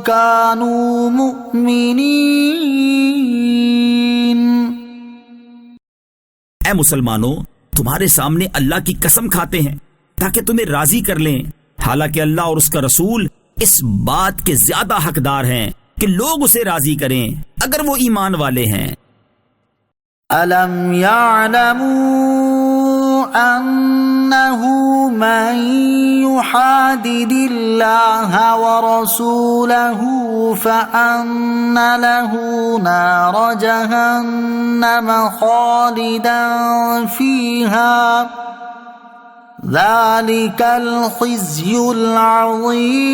كَانُوا مُؤْمِنِينَ۔ اے مسلمانوں، تمہارے سامنے اللہ کی قسم کھاتے ہیں تاکہ تمہیں راضی کر لیں، حالانکہ اللہ اور اس کا رسول اس بات کے زیادہ حقدار ہیں کہ لوگ اسے راضی کریں اگر وہ ایمان والے ہیں۔ أَلَمْ يَعْلَمُوا أَنَّهُ مَن يُحَادِدِ اللَّهَ وَرَسُولَهُ فَأَنَّ لَهُ نَارَ جَهَنَّمَ خَالِدًا فِيهَا ذَلِكَ الْخِزْيُ الْعَظِيمُ۔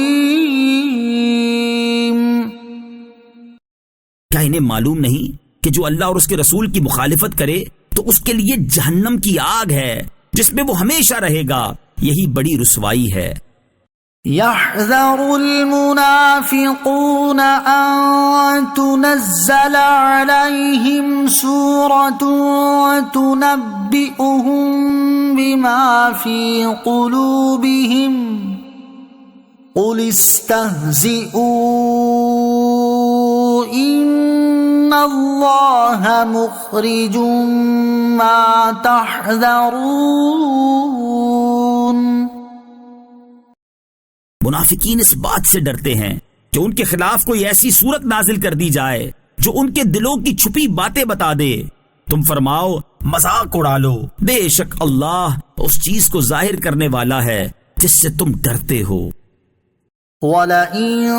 کیا انہیں معلوم نہیں کہ جو اللہ اور اس کے رسول کی مخالفت کرے تو اس کے لیے جہنم کی آگ ہے جس میں وہ ہمیشہ رہے گا، یہی بڑی رسوائی ہے۔ يَحْذَرُ الْمُنَافِقُونَ أَن تُنَزَّلَ عَلَيْهِمْ سُورَةٌ تُنَبِّئُهُم بِمَا فِي قُلُوبِهِمْ قُلِ اسْتَهْزِئُوا إِنَّ اللَّهَ مُخْرِجٌ مَا تَحْذَرُونَ۔ منافقین اس بات سے ڈرتے ہیں کہ ان کے خلاف کوئی ایسی صورت نازل کر دی جائے جو ان کے دلوں کی چھپی باتیں بتا دے۔ تم فرماؤ مذاق اڑا لو، بے شک اللہ اس چیز کو ظاہر کرنے والا ہے جس سے تم ڈرتے ہو۔ وَلَئِن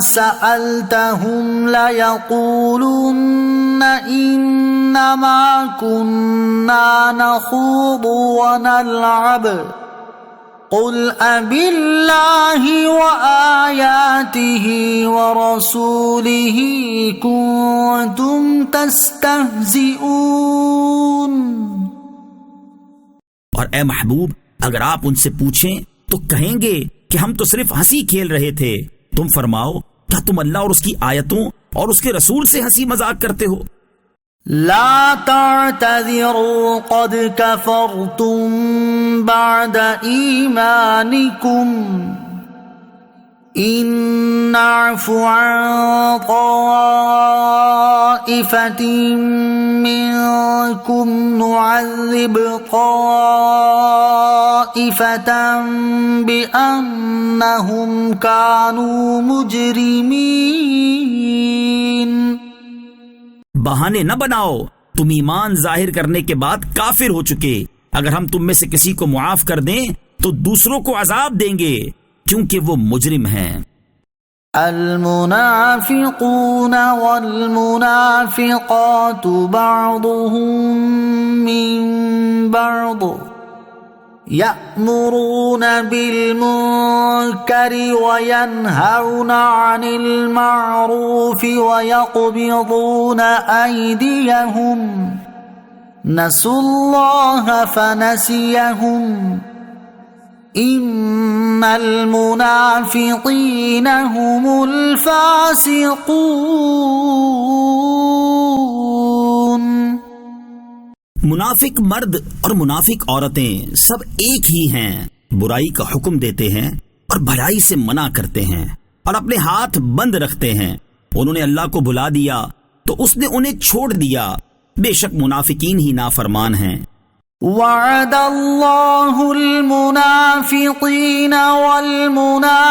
سَأَلْتَهُمْ لَيَقُولُنَّ إِنَّمَا كُنَّا نَخُوضُ وَنَلْعَبُ قُلْ أَبِاللَّهِ وَآيَاتِهِ وَرَسُولِهِ كُنتُمْ تَسْتَهْزِئُونَ۔ اور اے محبوب اگر آپ ان سے پوچھیں تو کہیں گے کہ ہم تو صرف ہنسی کھیل رہے تھے۔ تم فرماؤ کیا تم اللہ اور اس کی آیتوں اور اس کے رسول سے ہنسی مذاق کرتے ہو؟ لا تعتذروا قد كفرتم بعد ایمانکم ان نعف عن طائفة منكم نعذب طائفة بأنهم كانوا مجرمين۔ بہانے نہ بناؤ، تم ایمان ظاہر کرنے کے بعد کافر ہو چکے. اگر ہم تم میں سے کسی کو معاف کر دیں تو دوسروں کو عذاب دیں گے کیونکہ وہ مجرم ہیں. المنافقون والمنافقات بعضهم من بعض يأمرون بالمنكر وينهون عن المعروف ويقبضون أيديهم نسوا الله فنسيهم ان المنافقین هم الفاسقون. منافق مرد اور منافق عورتیں سب ایک ہی ہیں. برائی کا حکم دیتے ہیں اور بھلائی سے منع کرتے ہیں اور اپنے ہاتھ بند رکھتے ہیں. انہوں نے اللہ کو بھلا دیا تو اس نے انہیں چھوڑ دیا. بے شک منافقین ہی نافرمان ہیں. وعد اللہ المنافقین والمنافقات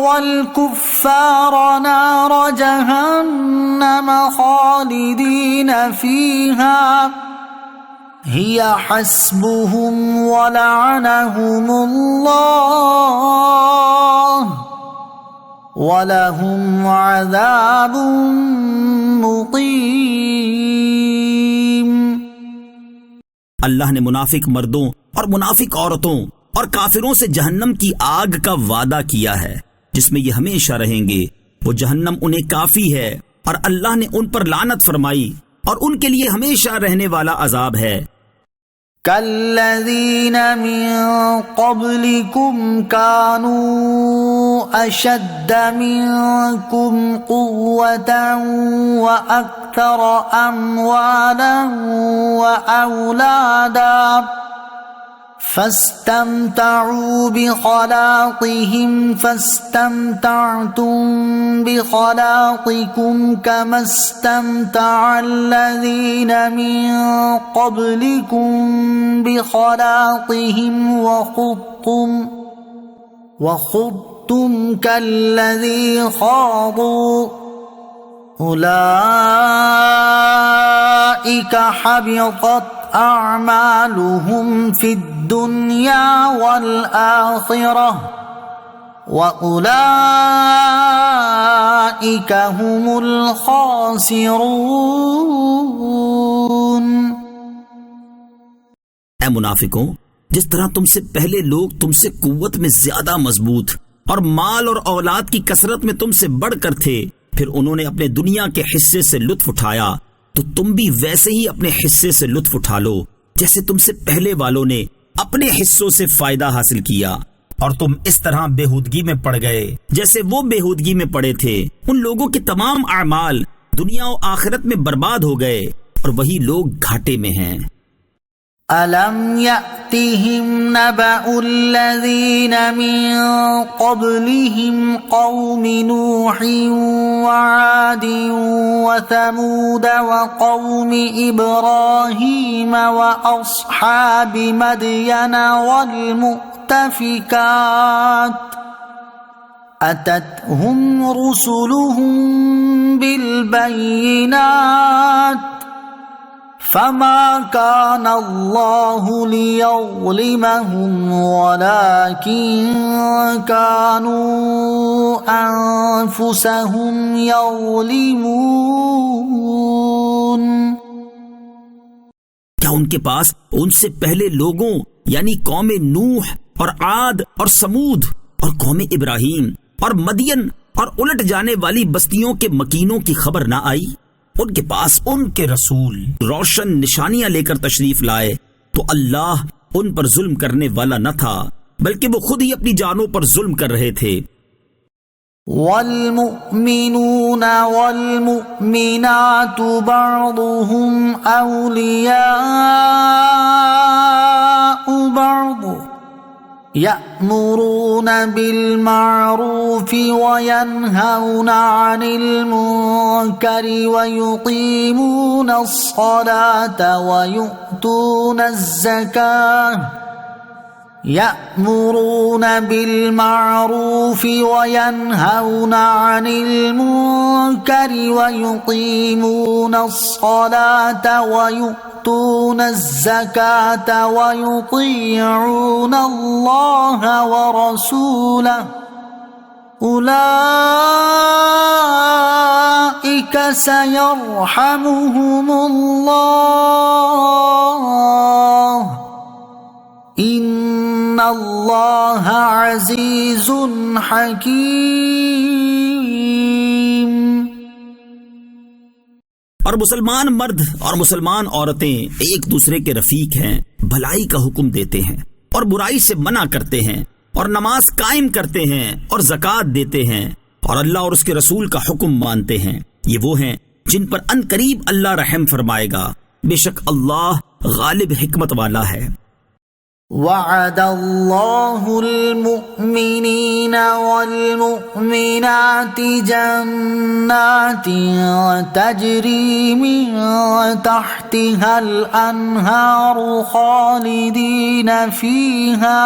والکفار نار جہنم خالدین فیہا ہی حسبهم ولعنهم اللہ وَلَهُمْ عَذَابٌ مُقِيمٌ. اللہ نے منافق مردوں اور منافق عورتوں اور کافروں سے جہنم کی آگ کا وعدہ کیا ہے جس میں یہ ہمیشہ رہیں گے. وہ جہنم انہیں کافی ہے اور اللہ نے ان پر لعنت فرمائی اور ان کے لیے ہمیشہ رہنے والا عذاب ہے. كالذين من قبلكم كانوا أشد منكم قوة وأكثر أموالا وأولادا فاستمتعوا بخلاقهم فاستمتعتم بخلاقكم كما استمتع الذين من قبلكم بخلاقهم وخضتم كالذي خاضوا أولئك حبطت أعمالهم في الدنيا والآخرة وأولئك هم الخاسرون. اے منافقوں، جس طرح تم سے پہلے لوگ تم سے قوت میں زیادہ مضبوط اور مال اور اولاد کی کثرت میں تم سے بڑھ کر تھے، پھر انہوں نے اپنے دنیا کے حصے سے لطف اٹھایا، تو تم بھی ویسے ہی اپنے حصے سے لطف اٹھا لو جیسے تم سے پہلے والوں نے اپنے حصوں سے فائدہ حاصل کیا. اور تم اس طرح بےہودگی میں پڑ گئے جیسے وہ بےہودگی میں پڑے تھے. ان لوگوں کے تمام اعمال دنیا و آخرت میں برباد ہو گئے اور وہی لوگ گھاٹے میں ہیں. أَلَمْ يَأْتِهِمْ نَبَأُ الَّذِينَ مِن قَبْلِهِمْ قَوْمِ نُوحٍ وَعَادٍ وَثَمُودَ وَقَوْمِ إِبْرَاهِيمَ وَأَصْحَابِ مَدْيَنَ وَالْمُؤْتَفِكَاتِ أَتَتْهُمْ رُسُلُهُم بِالْبَيِّنَاتِ فما كان الله ليظلمهم ولكن كانوا أنفسهم يظلمون. کیا ان کے پاس ان سے پہلے لوگوں یعنی قوم نوح اور عاد اور سمود اور قوم ابراہیم اور مدین اور الٹ جانے والی بستیوں کے مکینوں کی خبر نہ آئی؟ ان کے پاس ان کے رسول روشن نشانیاں لے کر تشریف لائے تو اللہ ان پر ظلم کرنے والا نہ تھا بلکہ وہ خود ہی اپنی جانوں پر ظلم کر رہے تھے. والمؤمنون والمؤمنات بعضهم أولياء بعض يأمرون بالمعروف وينهون عن المنكر ويقيمون الصلاة ويؤتون الزكاة يأمرون بالمعروف وينهون عن المنكر ويقيمون الصلاة ويؤتون الزكاة ويطيعون الله ورسوله أولئك سيرحمهم الله إن اللہ عزیز حکیم۔ اور مسلمان مرد اور مسلمان عورتیں ایک دوسرے کے رفیق ہیں، بھلائی کا حکم دیتے ہیں اور برائی سے منع کرتے ہیں، اور نماز قائم کرتے ہیں اور زکوٰۃ دیتے ہیں، اور اللہ اور اس کے رسول کا حکم مانتے ہیں۔ یہ وہ ہیں جن پر ان قریب اللہ رحم فرمائے گا، بے شک اللہ غالب حکمت والا ہے۔ وعد اللہ المؤمنین والمؤمنات جنات تجری من تحتها الانہار خالدین فیہا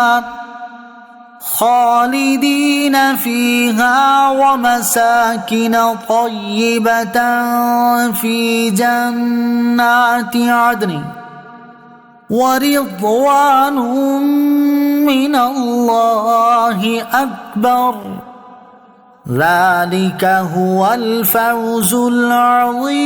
ومساکن طیبة فی جنات عدن وَرِضْوَانٌ مِّنَ اللَّهِ أَكْبَرُ ذَلِكَ هُوَ الْفَوْزُ الْعَظِيمُ۔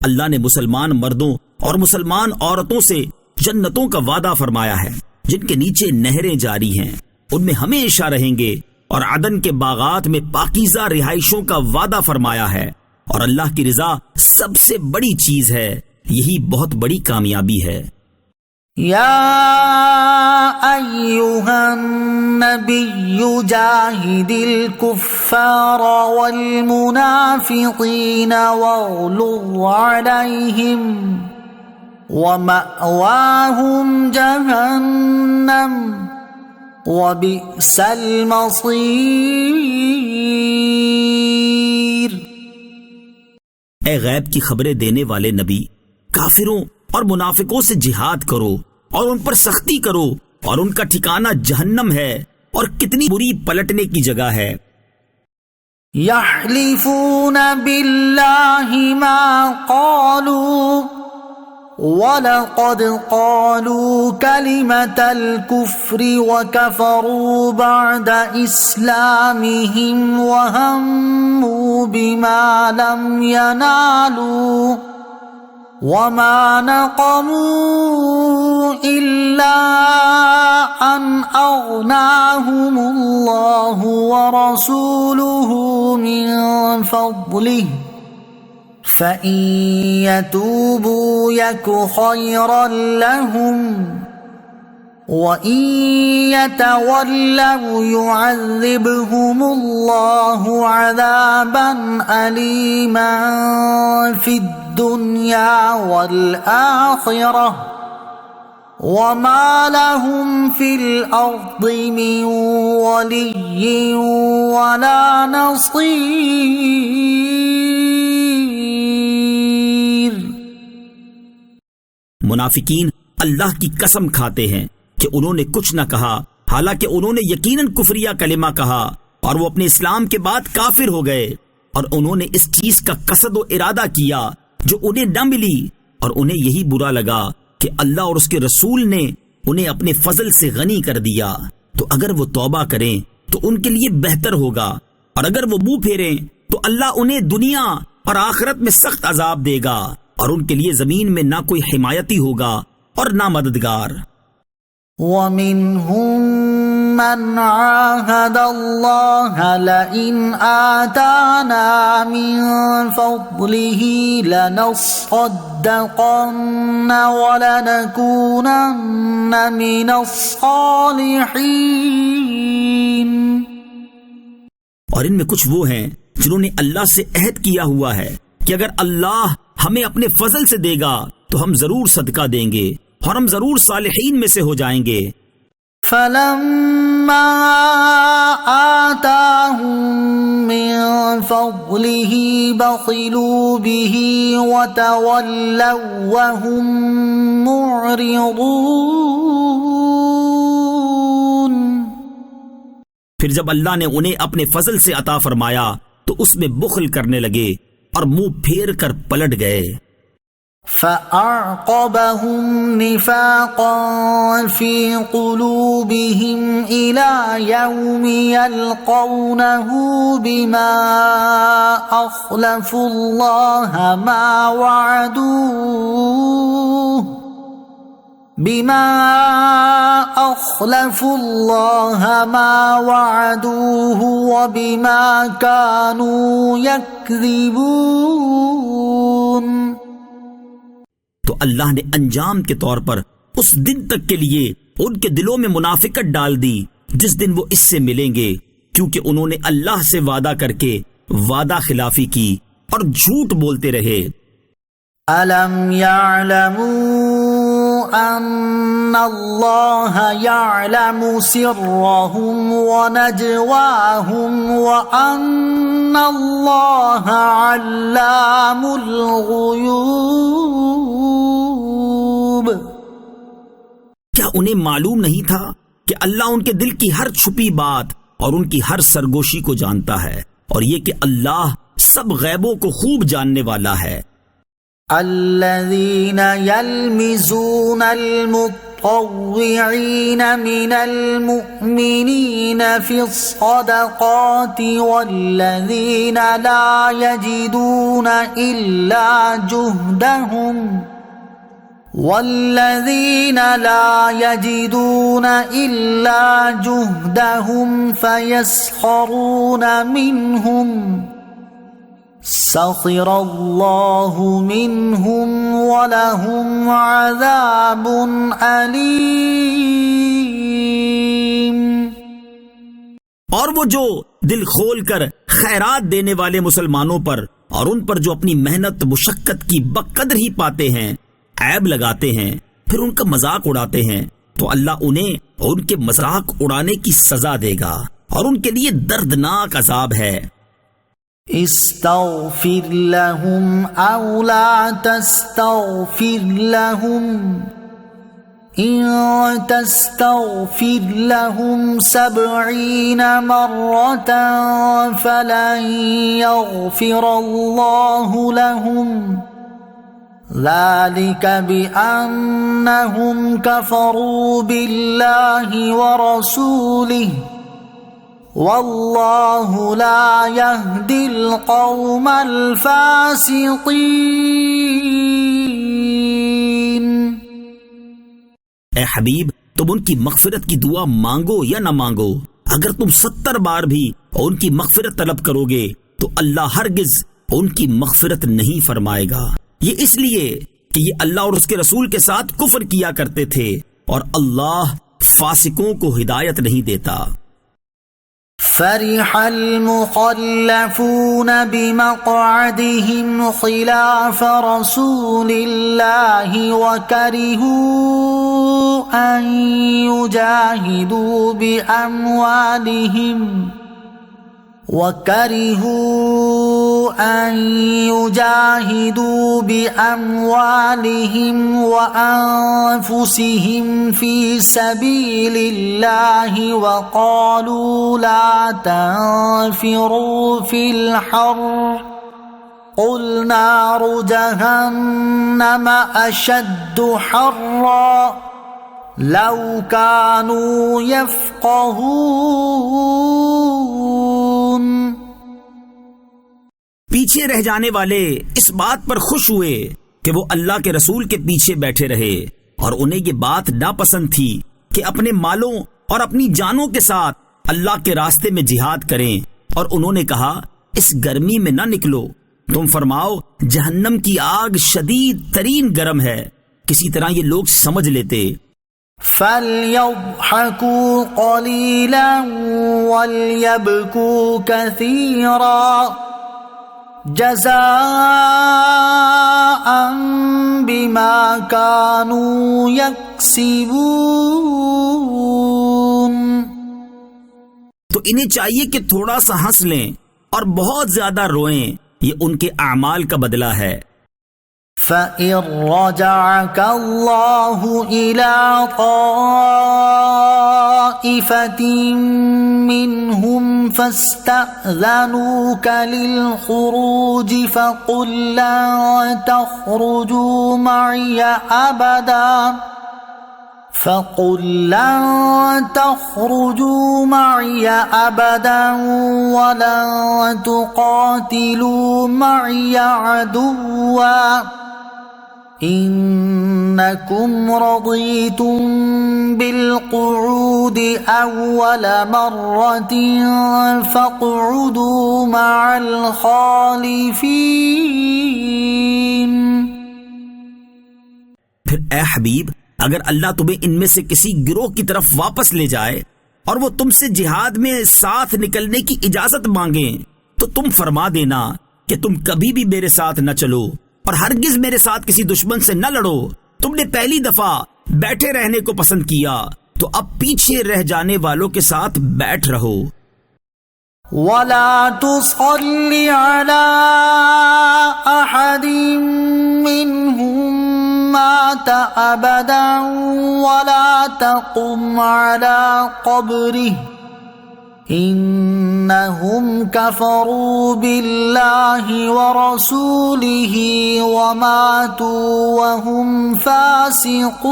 اللہ نے مسلمان مردوں اور مسلمان عورتوں سے جنتوں کا وعدہ فرمایا ہے جن کے نیچے نہریں جاری ہیں، ان میں ہمیشہ رہیں گے، اور عدن کے باغات میں پاکیزہ رہائشوں کا وعدہ فرمایا ہے، اور اللہ کی رضا سب سے بڑی چیز ہے، یہی بہت بڑی کامیابی ہے۔ یا ایھا النبی جاہد الکفار والمنافقین واغلظ علیہم ومأواہم جہنم وبئس المصیر۔ اے غیب کی خبریں دینے والے نبی، کافروں اور منافقوں سے جہاد کرو اور ان پر سختی کرو، اور ان کا ٹھکانہ جہنم ہے، اور کتنی بری پلٹنے کی جگہ ہے۔ یحلفون باللہ ما قالوا وَلَقَدْ قَالُوا كَلِمَةَ الْكُفْرِ وَكَفَرُوا بَعْدَ إِسْلَامِهِمْ وَهَمُّوا بِمَا لَمْ يَنَالُوا وَمَا نَقَمُوا إِلَّا أَنْ أَغْنَاهُمُ اللَّهُ وَرَسُولُهُ مِنْ فَضْلِهِ فَإِن يَتُوبُوا يَكُ خَيْرًا لَّهُمْ وَإِن يَتَوَلَّوْا يُعَذِّبْهُمُ اللَّهُ عَذَابًا أَلِيمًا فِي الدُّنْيَا وَالْآخِرَةِ وَمَا لَهُمْ فِي الْأَرْضِ مِنْ وَلِيٍّ وَلَا نَصِيرٍ۔ منافقین اللہ کی قسم کھاتے ہیں کہ انہوں نے کچھ نہ کہا، حالانکہ انہوں نے یقیناً کفریہ کلمہ کہا، اور وہ اپنے اسلام کے بعد کافر ہو گئے، اور انہوں نے اس چیز کا قصد و ارادہ کیا جو انہیں نہ ملی، اور انہیں یہی برا لگا کہ اللہ اور اس کے رسول نے انہیں اپنے فضل سے غنی کر دیا، تو اگر وہ توبہ کریں تو ان کے لیے بہتر ہوگا، اور اگر وہ منہ پھیریں تو اللہ انہیں دنیا اور آخرت میں سخت عذاب دے گا، اور ان کے لیے زمین میں نہ کوئی حمایتی ہوگا اور نہ مددگار۔ وَمِنْهُمْ مَنْ عَاهَدَ اللَّهَ لَئِنْ آتَانَا مِنْ فَضْلِهِ لَنَصَّدَّقَنَّ وَلَنَكُونَنَّ مِنَ الصَّالِحِينَ۔ اور ان میں کچھ وہ ہیں جنہوں نے اللہ سے عہد کیا ہوا ہے کہ اگر اللہ ہمیں اپنے فضل سے دے گا تو ہم ضرور صدقہ دیں گے، اور ہم ضرور صالحین میں سے ہو جائیں گے۔ فلما آتاهم من فضله بخلوا به وتولوا وهم معرضون۔ پھر جب اللہ نے انہیں اپنے فضل سے عطا فرمایا تو اس میں بخل کرنے لگے اور منہ پھیر کر پلٹ گئے۔ فأعقبهم نفاقا في قلوبهم إلى يوم يلقونه بما أخلفوا الله ما وعدوه وبما كانوا يكذبون۔ تو اللہ نے انجام کے طور پر اس دن تک کے لیے ان کے دلوں میں منافقت ڈال دی جس دن وہ اس سے ملیں گے، کیونکہ انہوں نے اللہ سے وعدہ کر کے وعدہ خلافی کی اور جھوٹ بولتے رہے۔ أَلَمْ يَعْلَمُوا أَنَّ اللَّهَ يَعْلَمُ سِرَّهُمْ وَنَجْوَاهُمْ وَأَنَّ اللَّهَ عَلَّامُ الْغُيُوبِ۔ کیا انہیں معلوم نہیں تھا کہ اللہ ان کے دل کی ہر چھپی بات اور ان کی ہر سرگوشی کو جانتا ہے، اور یہ کہ اللہ سب غیبوں کو خوب جاننے والا ہے۔ الذين يلمزون المطوعين من المؤمنين في الصدقات والذين لا يجدون إلا جهدهم فيسخرون منهم سخر الله منهم ولهم عذاب علیم۔ اور وہ جو دل کھول کر خیرات دینے والے مسلمانوں پر اور ان پر جو اپنی محنت مشقت کی بقدر ہی پاتے ہیں عیب لگاتے ہیں پھر ان کا مذاق اڑاتے ہیں، تو اللہ انہیں ان کے مذاق اڑانے کی سزا دے گا اور ان کے لیے دردناک عذاب ہے۔ استغفر لهم او لا تستغفر لهم ان تستغفر لهم 70 مرة فلن يغفر الله لهم ذلك بأنهم كفروا بالله ورسوله واللہ لا یہدی القوم الفاسقین۔ اے حبیب، تم ان کی مغفرت کی دعا مانگو یا نہ مانگو، اگر تم 70 بار بھی ان کی مغفرت طلب کرو گے تو اللہ ہرگز ان کی مغفرت نہیں فرمائے گا، یہ اس لیے کہ یہ اللہ اور اس کے رسول کے ساتھ کفر کیا کرتے تھے اور اللہ فاسقوں کو ہدایت نہیں دیتا۔ فرح المخلفون بمقعدهم خلاف رسول الله وكرهوا أن يجاهدوا بأموالهم وأنفسهم في سبيل الله وقالوا لا تنفروا في الحر قل نار جهنم أشد حرا لو كانوا يفقهون۔ پیچھے رہ جانے والے اس بات پر خوش ہوئے کہ وہ اللہ کے رسول کے پیچھے بیٹھے رہے، اور انہیں یہ بات ناپسند تھی کہ اپنے مالوں اور اپنی جانوں کے ساتھ اللہ کے راستے میں جہاد کریں، اور انہوں نے کہا اس گرمی میں نہ نکلو، تم فرماؤ جہنم کی آگ شدید ترین گرم ہے، کسی طرح یہ لوگ سمجھ لیتے۔ فَلْيَضْحَكُوا قَلِيلًا وَلْيَبْكُوا كَثِيرًا جزاء بما كانوا يكسبون۔ انہیں چاہیے کہ تھوڑا سا ہنس لیں اور بہت زیادہ روئیں، یہ ان کے اعمال کا بدلہ ہے۔ فَإِن رَّجَعَكَ اللَّهُ إِلَىٰ طَائِفَةٍ مِّنْهُمْ فَاسْتَأْذَنُوكَ لِلْخُرُوجِ فَقُل لَّن تَخْرُجُوا مَعِيَ أَبَدًا وَلَن تُقَاتِلُوا مَعِيَ عَدُوًّا إِنَّكُمْ رَضِيتُم بِالْقُعُودِ أَوَّلَ مَرَّةٍ فَاقْعُدُوا مَعَ الْخَالِفِينَ۔ پھر اے حبیب، اگر اللہ تمہیں ان میں سے کسی گروہ کی طرف واپس لے جائے اور وہ تم سے جہاد میں ساتھ نکلنے کی اجازت مانگیں تو تم فرما دینا کہ تم کبھی بھی میرے ساتھ نہ چلو اور ہرگز میرے ساتھ کسی دشمن سے نہ لڑو۔ تم نے پہلی دفعہ بیٹھے رہنے کو پسند کیا تو اب پیچھے رہ جانے والوں کے ساتھ بیٹھ رہو۔ وَلَا تُصَلِّ عَلَىٰ أَحَدٍ مِّنْهُم مَّاتَ أَبَدًا وَلَا تَقُمْ عَلَىٰ قَبْرِهِ إِنَّهُمْ كَفَرُوا بِاللَّهِ وَرَسُولِهِ وَمَاتُوا وَهُمْ فَاسِقُونَ۔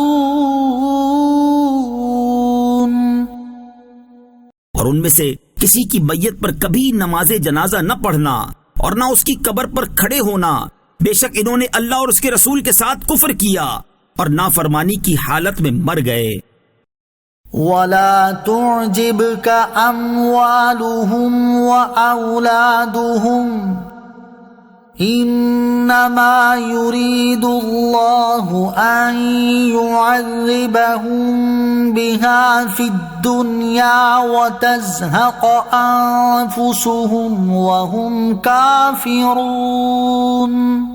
اور ان میں سے کسی کی میت پر کبھی نماز جنازہ نہ پڑھنا اور نہ اس کی قبر پر کھڑے ہونا، بے شک انہوں نے اللہ اور اس کے رسول کے ساتھ کفر کیا اور نافرمانی کی حالت میں مر گئے۔ وَلَا تُعْجِبْكَ أَمْوَالُهُمْ وَأَوْلَادُهُمْ إِنَّمَا يُرِيدُ اللَّهُ أَن يُعَذِّبَهُم بِهَا فِي الدُّنْيَا وَتَزْهَقَ أَنفُسُهُمْ وَهُمْ كَافِرُونَ۔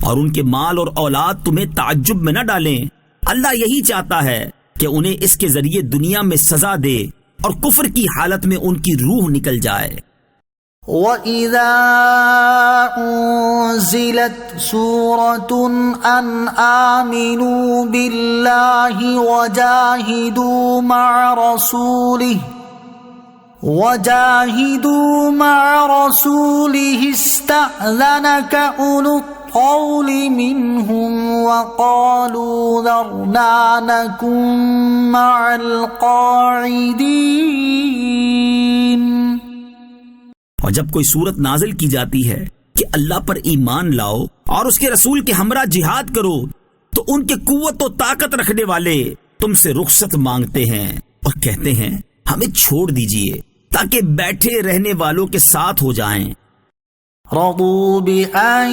اور ان کے مال اور اولاد تمہیں تعجب میں نہ ڈالیں، اللہ یہی چاہتا ہے کہ انہیں اس کے ذریعے دنیا میں سزا دے اور کفر کی حالت میں ان کی روح نکل جائے۔ وَإِذَا أُنزِلَتْ سُورَةٌ أَنْ آمِنُوا بِاللَّهِ وَجَاهِدُوا مَعَ رَسُولِهِ اسْتَأْذَنَكَ أُولُو الطَّوْلِ مِنْهُمْ وَقَالُوا ذَرْنَا نَكُن مَّعَ الْقَاعِدِينَ۔ اور جب کوئی صورت نازل کی جاتی ہے کہ اللہ پر ایمان لاؤ اور اس کے رسول کے ہمراہ جہاد کرو تو ان کے قوت و طاقت رکھنے والے تم سے رخصت مانگتے ہیں اور کہتے ہیں ہمیں چھوڑ دیجئے تاکہ بیٹھے رہنے والوں کے ساتھ ہو جائیں۔ رضوا بأن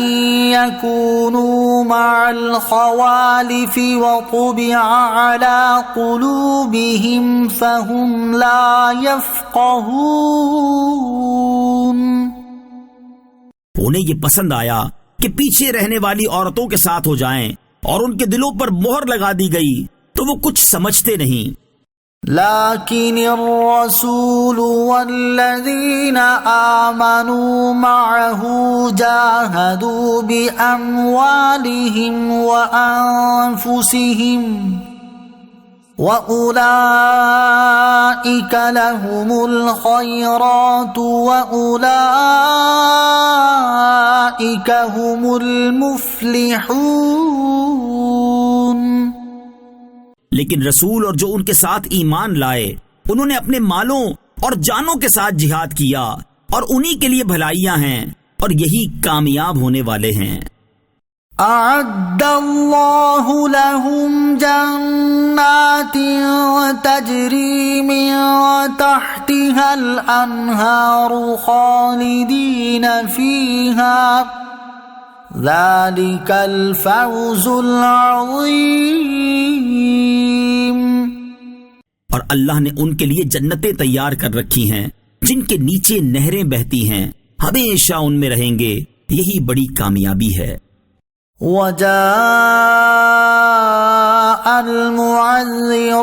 يكونوا مع الخوالف وطبع على قلوبهم فهم لا يفقهون۔ انہیں یہ پسند آیا کہ پیچھے رہنے والی عورتوں کے ساتھ ہو جائیں اور ان کے دلوں پر مہر لگا دی گئی تو وہ کچھ سمجھتے نہیں۔ لكن الرسول والذين آمنوا معه جاهدوا بأموالهم وأنفسهم وأولئك لهم الخيرات وأولئك هم المفلحون۔ لیکن رسول اور جو ان کے ساتھ ایمان لائے انہوں نے اپنے مالوں اور جانوں کے ساتھ جہاد کیا اور انہی کے لیے بھلائیاں ہیں اور یہی کامیاب ہونے والے ہیں۔ اعد اللہ لهم جنات تجری من تحتها الانہار خالدین فیہا ذلك الفوز العظیم۔ اور اللہ نے ان کے لیے جنتیں تیار کر رکھی ہیں جن کے نیچے نہریں بہتی ہیں، ہمیشہ ان میں رہیں گے، یہی بڑی کامیابی ہے۔ وجاء المعذرون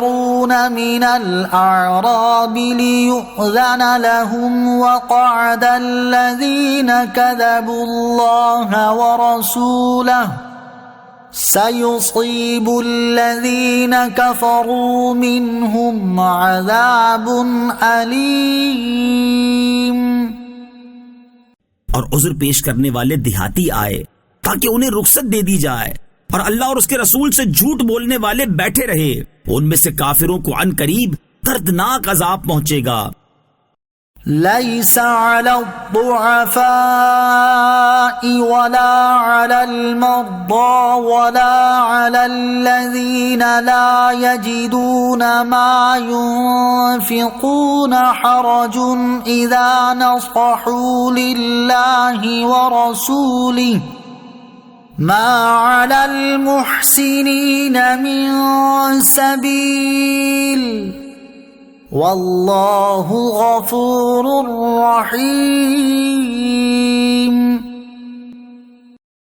من الأعراب ليؤذن لهم وقعد الذين كذبوا الله ورسوله سيصيب الذين كفروا منهم عذاب أليم۔ اور عذر پیش کرنے والے دیہاتی آئے تاکہ انہیں رخصت دے دی جائے، اور اللہ اور اس کے رسول سے جھوٹ بولنے والے بیٹھے رہے، ان میں سے کافروں کو عن قریب دردناک عذاب پہنچے گا۔ ليس على الضعفاء ولا على المرضى ولا على الذين لا يجدون ما ينفقون حرج إذا نصحوا لله ورسوله ما على المحسنين من سبيل واللہ غفور رحیم۔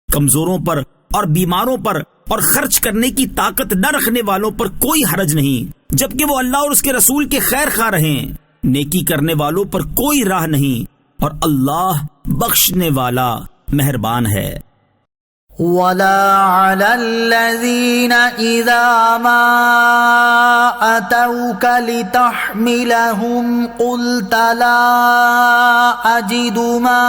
کمزوروں پر اور بیماروں پر اور خرچ کرنے کی طاقت نہ رکھنے والوں پر کوئی حرج نہیں، جبکہ وہ اللہ اور اس کے رسول کے خیر خواہ رہیں۔ نیکی کرنے والوں پر کوئی راہ نہیں، اور اللہ بخشنے والا مہربان ہے۔ ولا على الذين إذا ما أتوك لتحملهم قلت لا أجد ما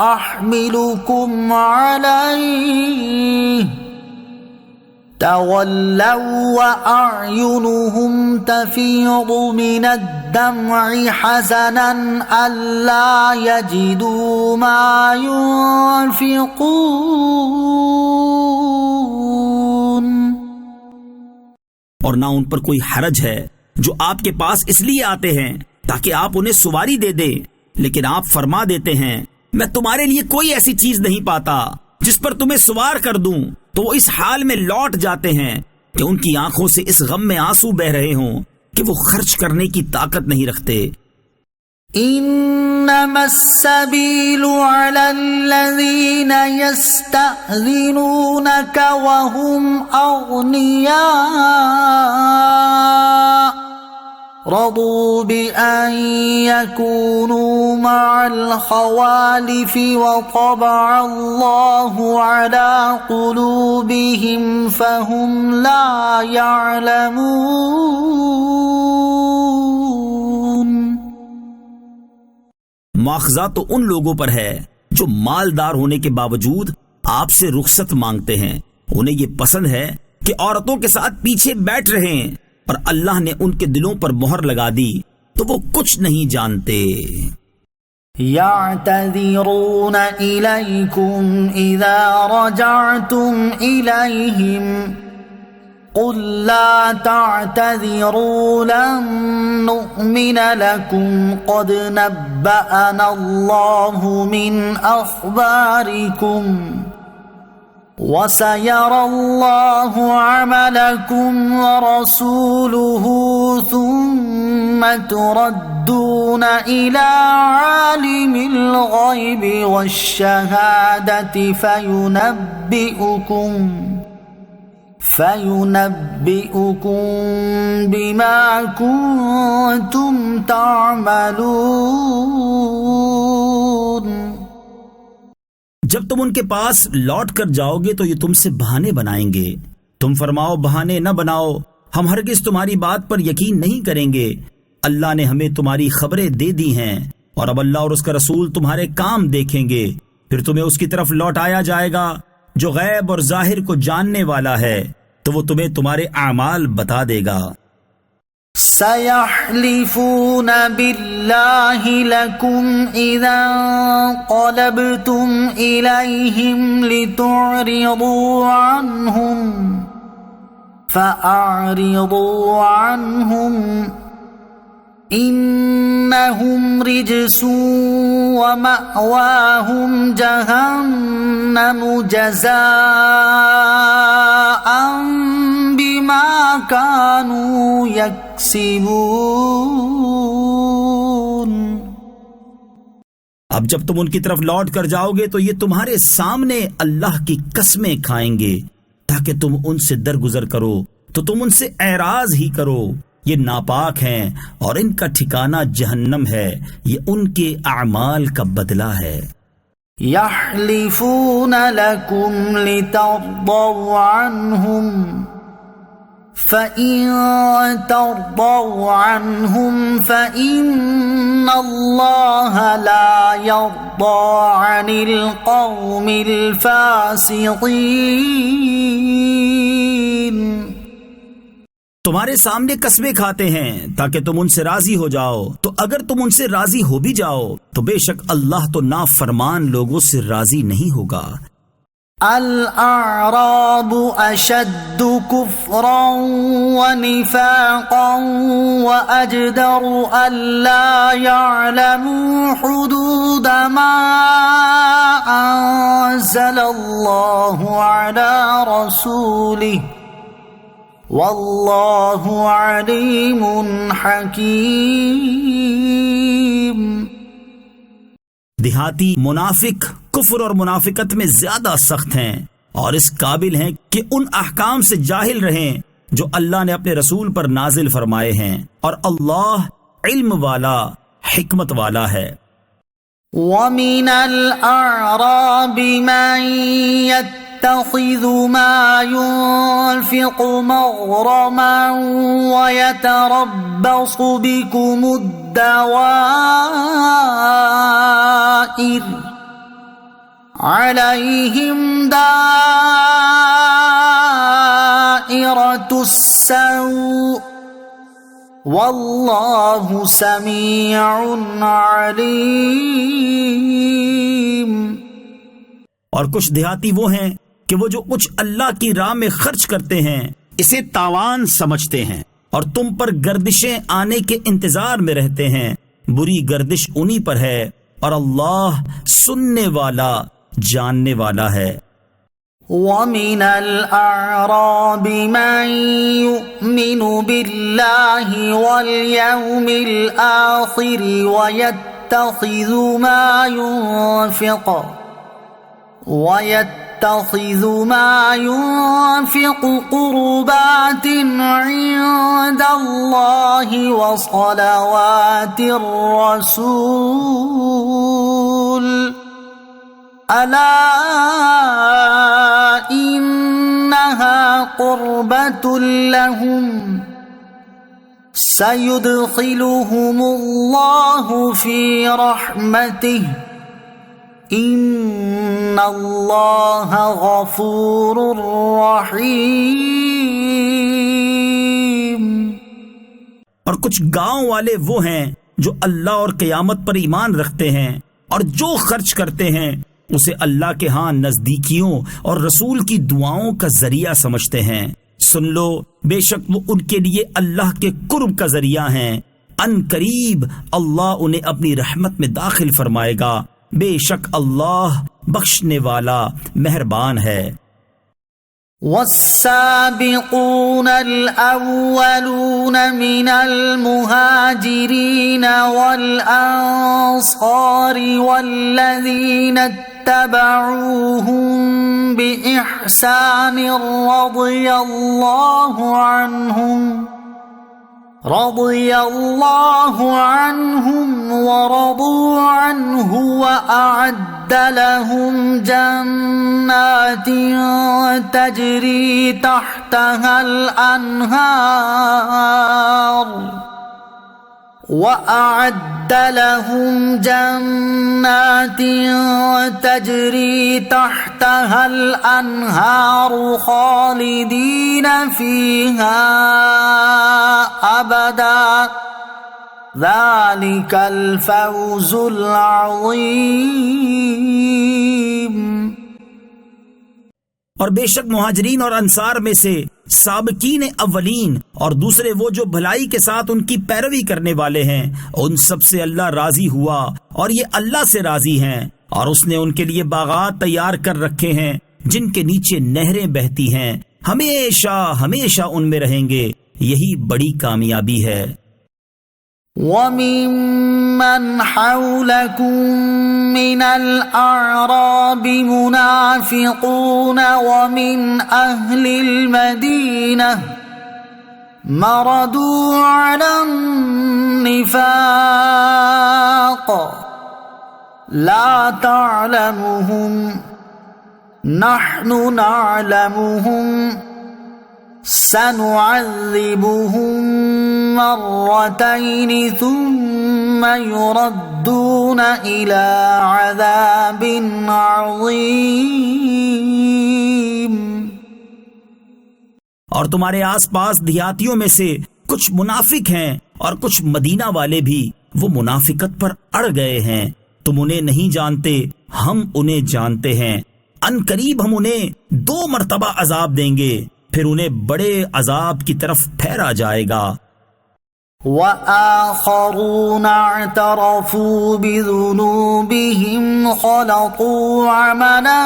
أحملكم عليه تولوا وأعينهم تفيض من الدمع حزنا ألا يجدوا ما ينفقون۔ اور نہ ان پر کوئی حرج ہے جو آپ کے پاس اس لیے آتے ہیں تاکہ آپ انہیں سواری دے دیں، لیکن آپ فرما دیتے ہیں میں تمہارے لیے کوئی ایسی چیز نہیں پاتا جس پر تمہیں سوار کر دوں، تو وہ اس حال میں لوٹ جاتے ہیں کہ ان کی آنکھوں سے اس غم میں آنسو بہ رہے ہوں کہ وہ خرچ کرنے کی طاقت نہیں رکھتے۔ انما السبيل على الذين يستأذنونك وهم أغنياء رضوا بأن يكونوا مع الخوالف وطبع الله على قلوبهم فهم لا يعلمون۔ مواخذہ تو ان لوگوں پر ہے جو مالدار ہونے کے باوجود آپ سے رخصت مانگتے ہیں، انہیں یہ پسند ہے کہ عورتوں کے ساتھ پیچھے بیٹھ رہیں، اور اللہ نے ان کے دلوں پر مہر لگا دی تو وہ کچھ نہیں جانتے۔ يعتذرون إليكم إذا رجعتم إليهم قل لا تعتذروا لن نؤمن لكم قد نبأنا الله من أخباركم وَسَيَرَى اللَّهُ عَمَلَكُمْ وَرَسُولُهُ ثُمَّ تُرَدُّونَ إِلَى عَالِمِ الْغَيْبِ وَالشَّهَادَةِ فَيُنَبِّئُكُم بِمَا كُنتُمْ تَعْمَلُونَ۔ جب تم ان کے پاس لوٹ کر جاؤ گے تو یہ تم سے بہانے بنائیں گے، تم فرماؤ بہانے نہ بناؤ، ہم ہرگز تمہاری بات پر یقین نہیں کریں گے، اللہ نے ہمیں تمہاری خبریں دے دی ہیں، اور اب اللہ اور اس کا رسول تمہارے کام دیکھیں گے، پھر تمہیں اس کی طرف لوٹایا جائے گا جو غیب اور ظاہر کو جاننے والا ہے، تو وہ تمہیں تمہارے اعمال بتا دے گا۔ سَيَحْلِفُونَ بِاللَّهِ لَكُمْ إِذَا انقَلَبْتُمْ إِلَيْهِمْ لِتُعْرِضُوا عَنْهُمْ فَأَعْرِضُوا عَنْهُمْ إِنَّهُمْ رِجْسٌ وَمَأْوَاهُمْ جَهَنَّمُ جَزَاءً بِمَا كَانُوا يَكْسِبُونَ۔ اب جب تم ان کی طرف لوٹ کر جاؤ گے تو یہ تمہارے سامنے اللہ کی قسمیں کھائیں گے تاکہ تم ان سے درگزر کرو تو تم ان سے اعراض ہی کرو، یہ ناپاک ہیں اور ان کا ٹھکانہ جہنم ہے، یہ ان کے اعمال کا بدلہ ہے۔ يحلفون لكم لترضوا عنهم فإن ترضوا عنهم فإن الله لا يرضى عن القوم الفاسقين۔ تمہارے سامنے قسمیں کھاتے ہیں تاکہ تم ان سے راضی ہو جاؤ، تو اگر تم ان سے راضی ہو بھی جاؤ تو بے شک اللہ تو نافرمان لوگوں سے راضی نہیں ہوگا۔ الأعراب أشد كفرا ونفاقا وأجدر ألا يعلموا حدود ما أنزل الله على رسوله والله عليم حكيم۔ دیہاتی منافق کفر اور منافقت میں زیادہ سخت ہیں اور اس قابل ہیں کہ ان احکام سے جاہل رہیں جو اللہ نے اپنے رسول پر نازل فرمائے ہیں، اور اللہ علم والا حکمت والا ہے۔ وَمِنَ الْأَعْرَابِ مَن يَتَّخِذُ مَا يُنْفِقُ مَغْرَمًا وَيَتَرَبَّصُ بِكُمُ الدَّوَائِرَ عَلَيْهِمْ دَائِرَةُ السَّوْءِ وَاللَّهُ سَمِيعٌ عَلِيمٌ۔ اور کچھ دیہاتی وہ ہیں کہ وہ جو کچھ اللہ کی راہ میں خرچ کرتے ہیں اسے تاوان سمجھتے ہیں اور تم پر گردشیں آنے کے انتظار میں رہتے ہیں، بری گردش انہی پر ہے اور اللہ سننے والا جاننے والا ہے۔ وَمِنَ الْأَعْرَابِ مَن يُؤْمِنُ بِاللَّهِ وَالْيَوْمِ الْآخِرِ وَيَتَّخِذُ مَا يُنْفِقُ قُرُبَاتٍ عِندَ اللَّهِ وَصَلَوَاتِ الرَّسُولِ أَلَا إِنَّهَا قُرْبَةٌ لَهُمْ سَيُدْخِلُهُمُ اللَّهُ فِي رَحْمَتِهِ إِنَّ اللَّهَ غَفُورٌ رَحِيمٌ۔ اور کچھ گاؤں والے وہ ہیں جو اللہ اور قیامت پر ایمان رکھتے ہیں اور جو خرچ کرتے ہیں اسے اللہ کے ہاں نزدیکیوں اور رسول کی دعاؤں کا ذریعہ سمجھتے ہیں، سن لو بے شک وہ ان کے لیے اللہ کے قرب کا ذریعہ ہیں، ان قریب اللہ انہیں اپنی رحمت میں داخل فرمائے گا، بے شک اللہ بخشنے والا مہربان ہے۔ والسابقون الأولون من المهاجرين والأنصار والذين اتبعوهم بإحسان رضي الله عنهم ورضوا عنه وأعد لهم جنات تجري تحتها الأنهار وأعد لهم جنات تجري تحتها الأنهار خالدين فيها أبدا ذلك الفوز العظيم۔ اور بے شک مہاجرین اور انصار میں سے سابقین اولین اور دوسرے وہ جو بھلائی کے ساتھ ان کی پیروی کرنے والے ہیں، ان سب سے اللہ راضی ہوا اور یہ اللہ سے راضی ہیں، اور اس نے ان کے لیے باغات تیار کر رکھے ہیں جن کے نیچے نہریں بہتی ہیں، ہمیشہ ہمیشہ ان میں رہیں گے، یہی بڑی کامیابی ہے۔ وَمِن من حولكم من الأعراب منافقون ومن أهل المدينة مردوا على النفاق لا تعلمهم نحن نعلمهم سنعذبهم مرتين ثم يردون إلى عذاب عظيم. اور تمہارے آس پاس دیہاتیوں میں سے کچھ منافق ہیں اور کچھ مدینہ والے بھی وہ منافقت پر اڑ گئے ہیں. تم انہیں نہیں جانتے، ہم انہیں جانتے ہیں. ان قریب ہم انہیں 2 مرتبہ عذاب دیں گے، پھر انہیں بڑے عذاب کی طرف ٹھہرا جائے گا. وآخرون اعترفوا بذنوبهم خلطوا عملا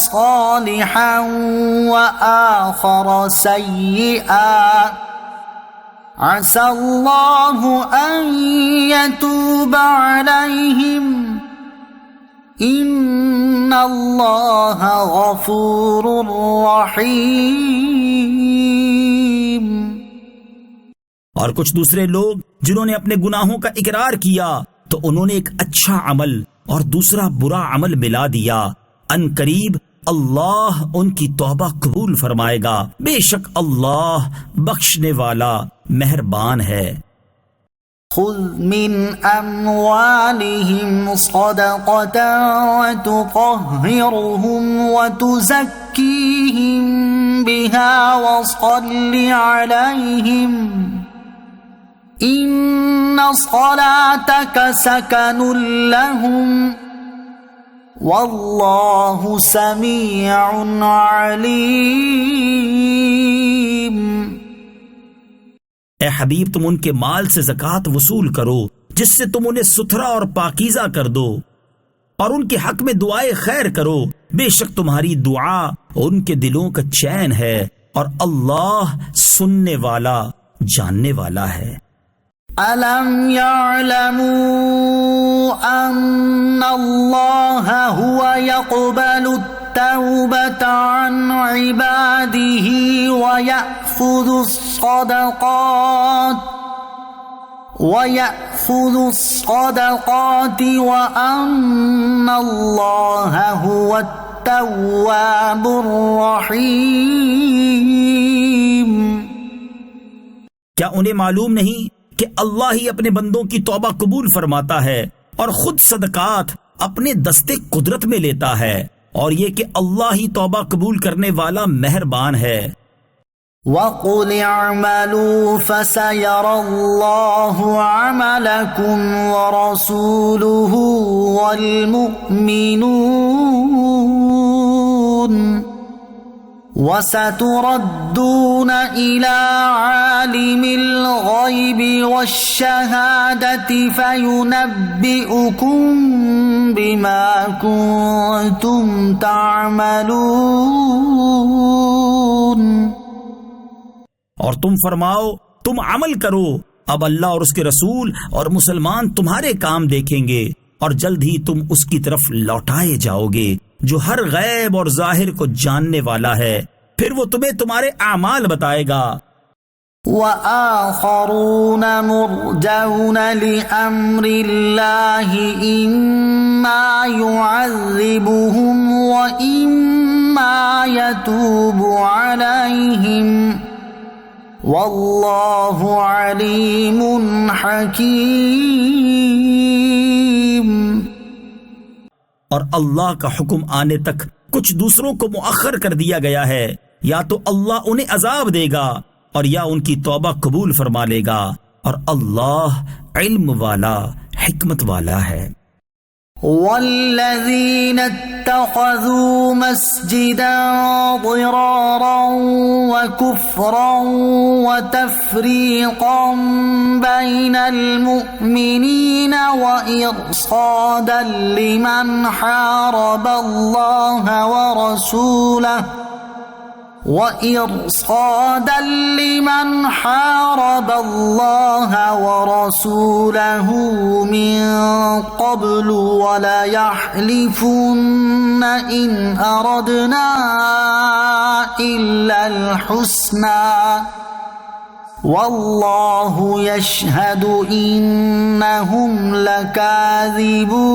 صالحا وآخر سيئا عسى الله أن يتوب عليهم ان اللہ غفور رحیم. اور کچھ دوسرے لوگ جنہوں نے اپنے گناہوں کا اقرار کیا تو انہوں نے ایک اچھا عمل اور دوسرا برا عمل ملا دیا. ان قریب اللہ ان کی توبہ قبول فرمائے گا. بے شک اللہ بخشنے والا مہربان ہے. خذ من اموالهم صدقة وتطهرهم وتزكيهم بها وصل عليهم ان صلاتك سكن لهم والله سميع عليم. اے حبیب تم ان کے مال سے زکوٰۃ وصول کرو جس سے تم انہیں ستھرا اور پاکیزہ کر دو، اور ان کے حق میں دعائے خیر کرو. بے شک تمہاری دعا ان کے دلوں کا چین ہے اور اللہ سننے والا جاننے والا ہے. أَلَمْ يَعْلَمُوا أَنَّ اللَّهَ هُوَ يَقْبَلُ التَّوْبَةَ عَنْ عِبَادِهِ وَيَأْخُذُ الصَّدَقَاتِ وَأَنَّ اللَّهَ هُوَ التَّوَّابُ الرَّحِيمُ. کیا انہیں معلوم نہیں کہ اللہ ہی اپنے بندوں کی توبہ قبول فرماتا ہے اور خود صدقات اپنے دستے قدرت میں لیتا ہے، اور یہ کہ اللہ ہی توبہ قبول کرنے والا مہربان ہے. وَقُلِ اعْمَلُوا فَسَيَرَى اللَّهُ عَمَلَكُمْ وَرَسُولُهُ وَالْمُؤْمِنُونَ وَسَتُرَدُّونَ إِلَى عَالِمِ الْغَيْبِ وَالشَّهَادَةِ فَيُنَبِّئُكُم بِمَا كُنتُمْ تَعْمَلُونَ. اور تم فرماؤ تم عمل کرو، اب اللہ اور اس کے رسول اور مسلمان تمہارے کام دیکھیں گے، اور جلد ہی تم اس کی طرف لوٹائے جاؤ گے جو ہر غیب اور ظاہر کو جاننے والا ہے، پھر وہ تمہیں تمہارے اعمال بتائے گا. وآخرون مرجون لأمر الله إما يعذبهم وإما يتوب عليهم والله عليم حكيم. اور اللہ کا حکم آنے تک کچھ دوسروں کو مؤخر کر دیا گیا ہے، یا تو اللہ انہیں عذاب دے گا اور یا ان کی توبہ قبول فرما لے گا، اور اللہ علم والا حکمت والا ہے. والذین اتخذوا مسجدا ضرارا وكفرا وتفریقا بین المؤمنین وإرصادا لمن حارب اللہ ورسولہ وإرصادا لمن حارب الله ورسوله من قبل ولا يحلفن إن أردنا إلا الحسنى والله يشهد إنهم لكاذبون۔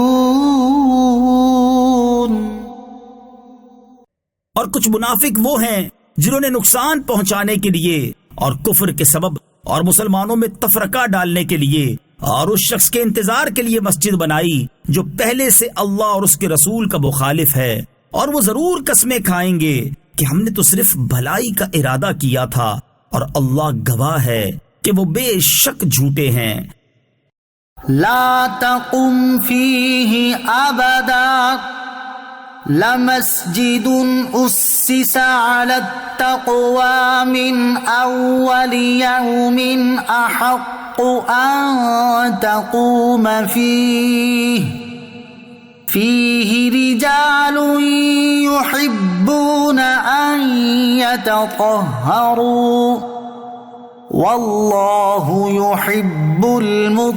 اور کچھ منافق وہ ہیں جنہوں نے نقصان پہنچانے کے لیے اور کفر کے سبب اور مسلمانوں میں تفرقہ ڈالنے کے لیے اور اس شخص کے انتظار کے لیے مسجد بنائی جو پہلے سے اللہ اور اس کے رسول کا مخالف ہے، اور وہ ضرور قسمیں کھائیں گے کہ ہم نے تو صرف بھلائی کا ارادہ کیا تھا، اور اللہ گواہ ہے کہ وہ بے شک جھوٹے ہیں۔ لا تقم فيه أبدا لمسجد أسس على التقوى من أول يوم أحق أن تقوم فيه رجال يحبون أن يتطهروا والله يحب المطهرين۔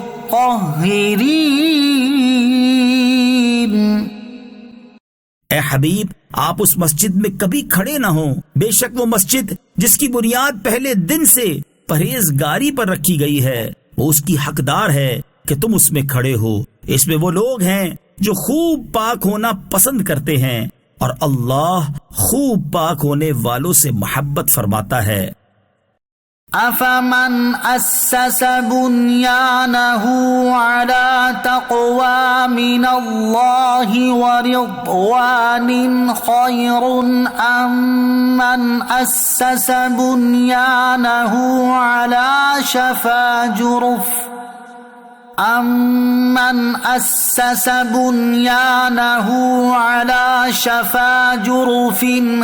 اے حبیب، آپ اس مسجد میں کبھی کھڑے نہ ہوں، بے شک وہ مسجد جس کی بنیاد پہلے دن سے پرہیزگاری پر رکھی گئی ہے، وہ اس کی حقدار ہے کہ تم اس میں کھڑے ہو۔ اس میں وہ لوگ ہیں جو خوب پاک ہونا پسند کرتے ہیں، اور اللہ خوب پاک ہونے والوں سے محبت فرماتا ہے۔ أفمن أسس بنيانه على تقوى من الله ورضوان خير أم من أسس بنيانه على شفا جرف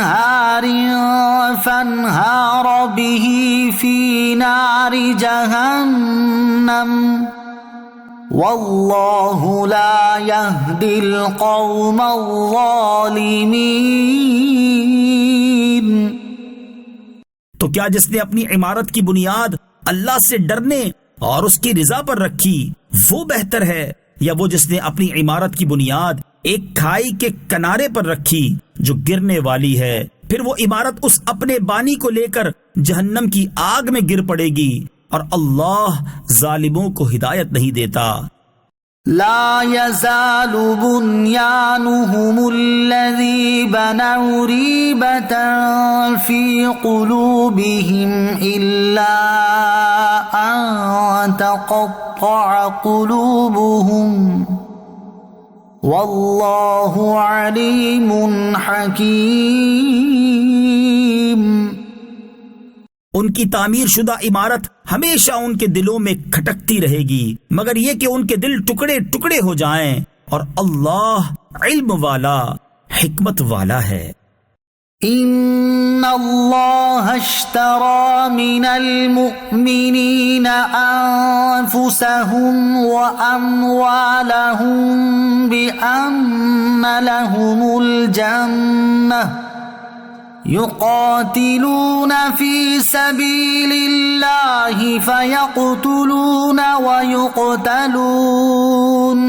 هار فانهار به في نار جهنم والله لا يهدي القوم الظالمين۔ تو کیا جس نے اپنی عمارت کی بنیاد اللہ سے ڈرنے اور اس کی رضا پر رکھی وہ بہتر ہے، یا وہ جس نے اپنی عمارت کی بنیاد ایک کھائی کے کنارے پر رکھی جو گرنے والی ہے، پھر وہ عمارت اس اپنے بانی کو لے کر جہنم کی آگ میں گر پڑے گی، اور اللہ ظالموں کو ہدایت نہیں دیتا۔ لا يزال بنيانهم الذي بنوا ريبة في قلوبهم إلا أن تقطع قلوبهم والله عليم حكيم۔ ان کی تعمیر شدہ عمارت ہمیشہ ان کے دلوں میں کھٹکتی رہے گی، مگر یہ کہ ان کے دل ٹکڑے ٹکڑے ہو جائیں، اور اللہ علم والا، حکمت والا ہے۔ ان اللہ اشترى من المؤمنین انفسهم واموالهم بان لهم الجنہ يقاتلون في سبيل الله فيقتلون ويقتلون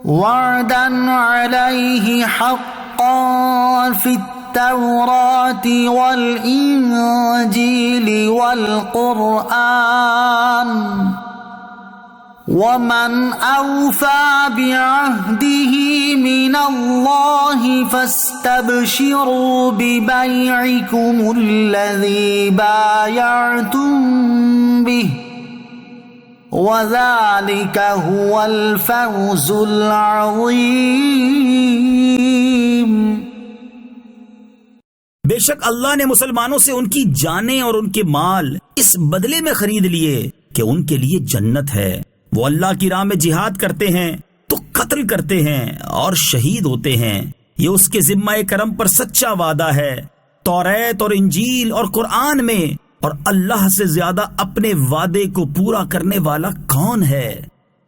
وعدا عليه حقا في التوراة والإنجيل والقرآن ومن أوفى بعهده من الله فاستبشروا ببيعكم الذي بايعتم به وذلك هو الفوز العظيم۔ بے شک اللہ نے مسلمانوں سے ان کی جانیں اور ان کے مال اس بدلے میں خرید لیے کہ ان کے لیے جنت ہے، وہ اللہ کی راہ میں جہاد کرتے ہیں تو قتل کرتے ہیں اور شہید ہوتے ہیں، یہ اس کے ذمہ کرم پر سچا وعدہ ہے توریت اور انجیل اور قرآن میں، اور اللہ سے زیادہ اپنے وعدے کو پورا کرنے والا کون ہے؟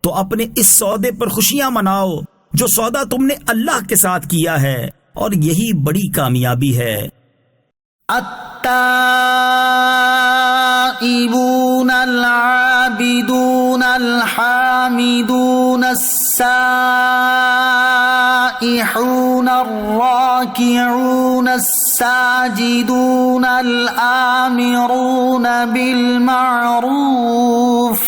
تو اپنے اس سودے پر خوشیاں مناؤ جو سودا تم نے اللہ کے ساتھ کیا ہے، اور یہی بڑی کامیابی ہے۔ التائبون العابدون الحامدون السائحون الراكعون الساجدون الآمرون بالمعروف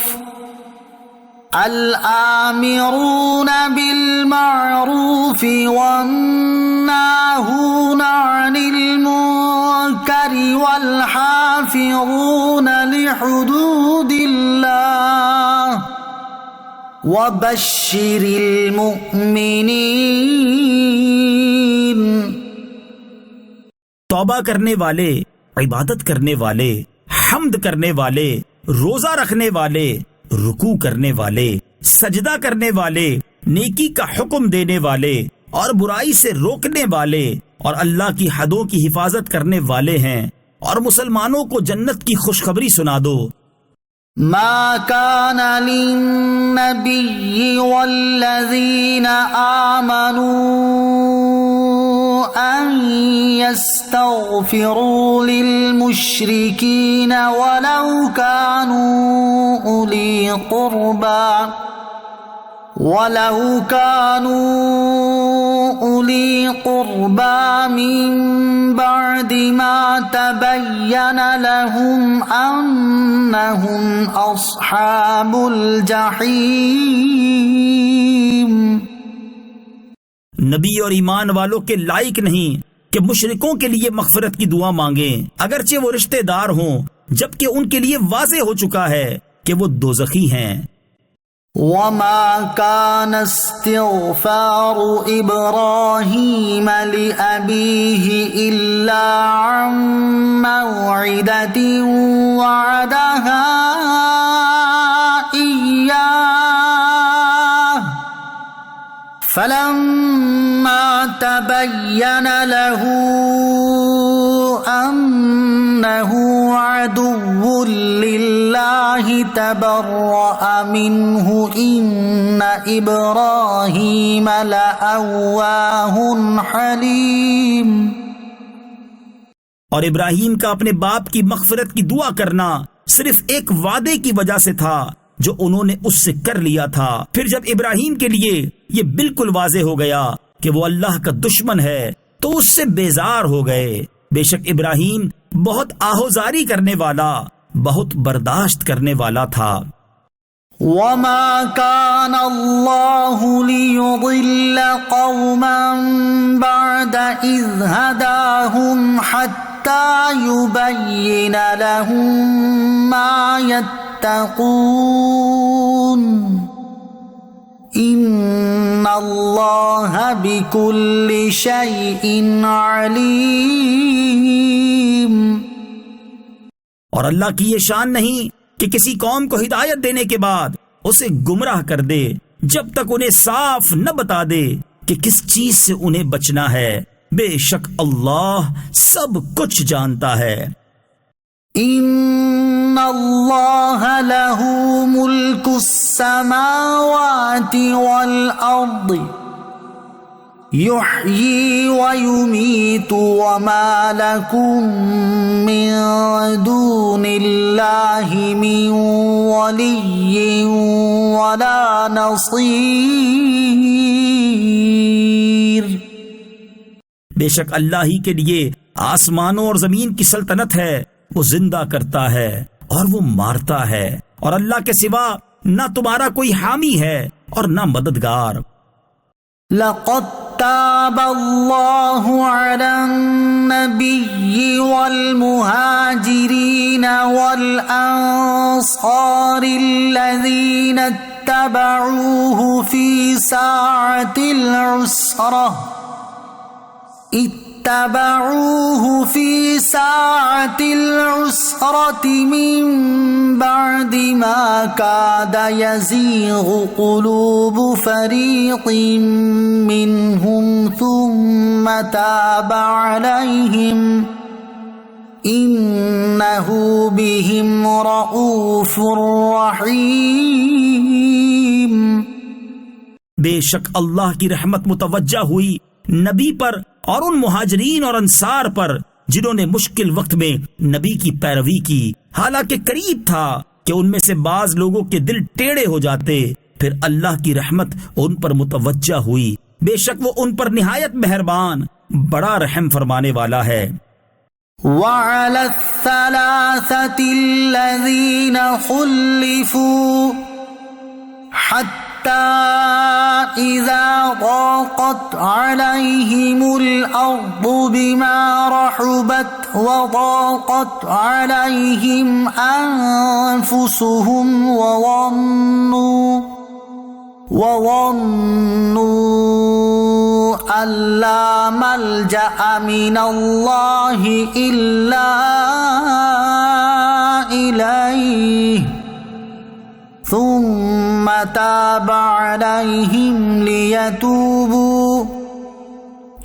والناهون عن المنكر والحافظون لحدود الله وبشر المؤمنين. توبہ کرنے والے، عبادت کرنے والے، حمد کرنے والے، روزہ رکھنے والے، رکوع کرنے والے، سجدہ کرنے والے، نیکی کا حکم دینے والے اور برائی سے روکنے والے اور اللہ کی حدوں کی حفاظت کرنے والے ہیں، اور مسلمانوں کو جنت کی خوشخبری سنا دو. ما كان للنبي والذين آمنوا أن يستغفروا للمشركين ولو كانوا أولي قربى من بعد ما تبين لهم أنهم أصحاب الجحيم. نبی اور ایمان والوں کے لائق نہیں کہ مشرکوں کے لیے مغفرت کی دعا مانگیں اگرچہ وہ رشتہ دار ہوں، جبکہ ان کے لیے واضح ہو چکا ہے کہ وہ دوزخی ہیں. وما كان استغفار إبراهيم لأبيه إلا عن موعدة وعدها إياه فلما تبين له أنه عدو لله تبرأ منه إن إبراهيم لأواه حليم. اور ابراہیم کا اپنے باپ کی مغفرت کی دعا کرنا صرف ایک وعدے کی وجہ سے تھا جو انہوں نے اس سے کر لیا تھا. پھر جب ابراہیم کے لیے یہ بالکل واضح ہو گیا کہ وہ اللہ کا دشمن ہے تو اس سے بیزار ہو گئے. بے شک ابراہیم بہت آہوزاری کرنے والا، بہت برداشت کرنے والا تھا. وما كان الله ليضل قوما بعد إذ هداهم حتى يبين لهم ما يتقون إن الله بكل شيء عليم. اور اللہ کی یہ شان نہیں کہ کسی قوم کو ہدایت دینے کے بعد اسے گمراہ کر دے جب تک انہیں صاف نہ بتا دے کہ کس چیز سے انہیں بچنا ہے. بے شک اللہ سب کچھ جانتا ہے. ان اللہ لہ ملک السماوات والارض یحیی ویمیت وما لکم من دون اللہ من ولی ولا نصیر. بے شک اللہ ہی کے لیے آسمانوں اور زمین کی سلطنت ہے، وہ زندہ کرتا ہے اور وہ مارتا ہے، اور اللہ کے سوا نہ تمہارا کوئی حامی ہے اور نہ مددگار. لقد تاب اللہ علی النبی والمہاجرین والانصار الذین اتبعوه فی ساعة العسرة من بعد ما كاد يزيغ قلوب فريق منهم ثم تاب عليهم إنه بهم رؤوف رحيم. بے شک اللہ کی رحمت متوجہ ہوئی نبی پر اور ان مہاجرین اور انصار پر جنہوں نے مشکل وقت میں نبی کی پیروی کی، حالانکہ قریب تھا کہ ان میں سے بعض لوگوں کے دل ٹیڑے ہو جاتے، پھر اللہ کی رحمت ان پر متوجہ ہوئی، بے شک وہ ان پر نہایت مہربان بڑا رحم فرمانے والا ہے۔ وعلى الثلاثة الذين خلفوا حتى إذا ضاقت عليهم الأرض بما رحبت وضاقت عليهم أنفسهم وظنوا أن لا ملجأ من الله إلا إليه ثم تاب عليهم ليتوبوا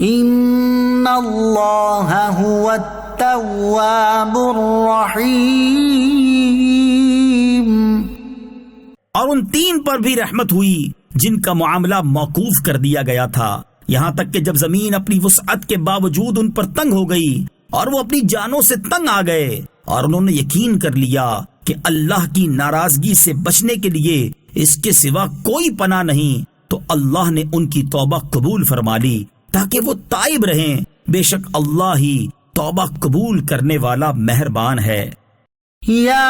إن الله هو التواب الرحيم۔ اور ان تین پر بھی رحمت ہوئی جن کا معاملہ موقوف کر دیا گیا تھا، یہاں تک کہ جب زمین اپنی وسعت کے باوجود ان پر تنگ ہو گئی اور وہ اپنی جانوں سے تنگ آ گئے اور انہوں نے یقین کر لیا کہ اللہ کی ناراضگی سے بچنے کے لیے اس کے سوا کوئی پناہ نہیں، تو اللہ نے ان کی توبہ قبول فرما لی تاکہ وہ تائب رہیں، بے شک اللہ ہی توبہ قبول کرنے والا مہربان ہے۔ یا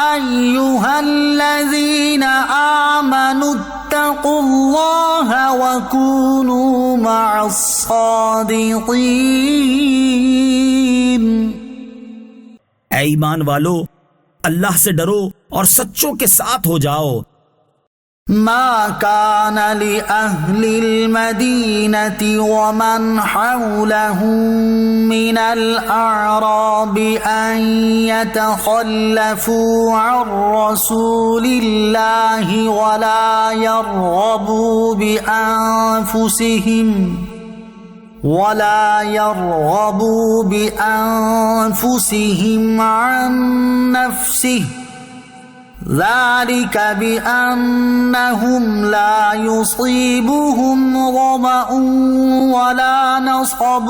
ایھا الذین آمنوا اتقوا اللہ وکونوا مع الصادقین۔ اے ایمان والو، اللہ سے ڈرو اور سچوں کے ساتھ ہو جاؤ۔ ما كان لأهل المدينة ومن حولهم من الأعراب أن يتخلفوا عن رسول الله ولا يرغبوا بأنفسهم عن نفسه ذلك بأنهم لا يصيبهم ظمأ ولا نصب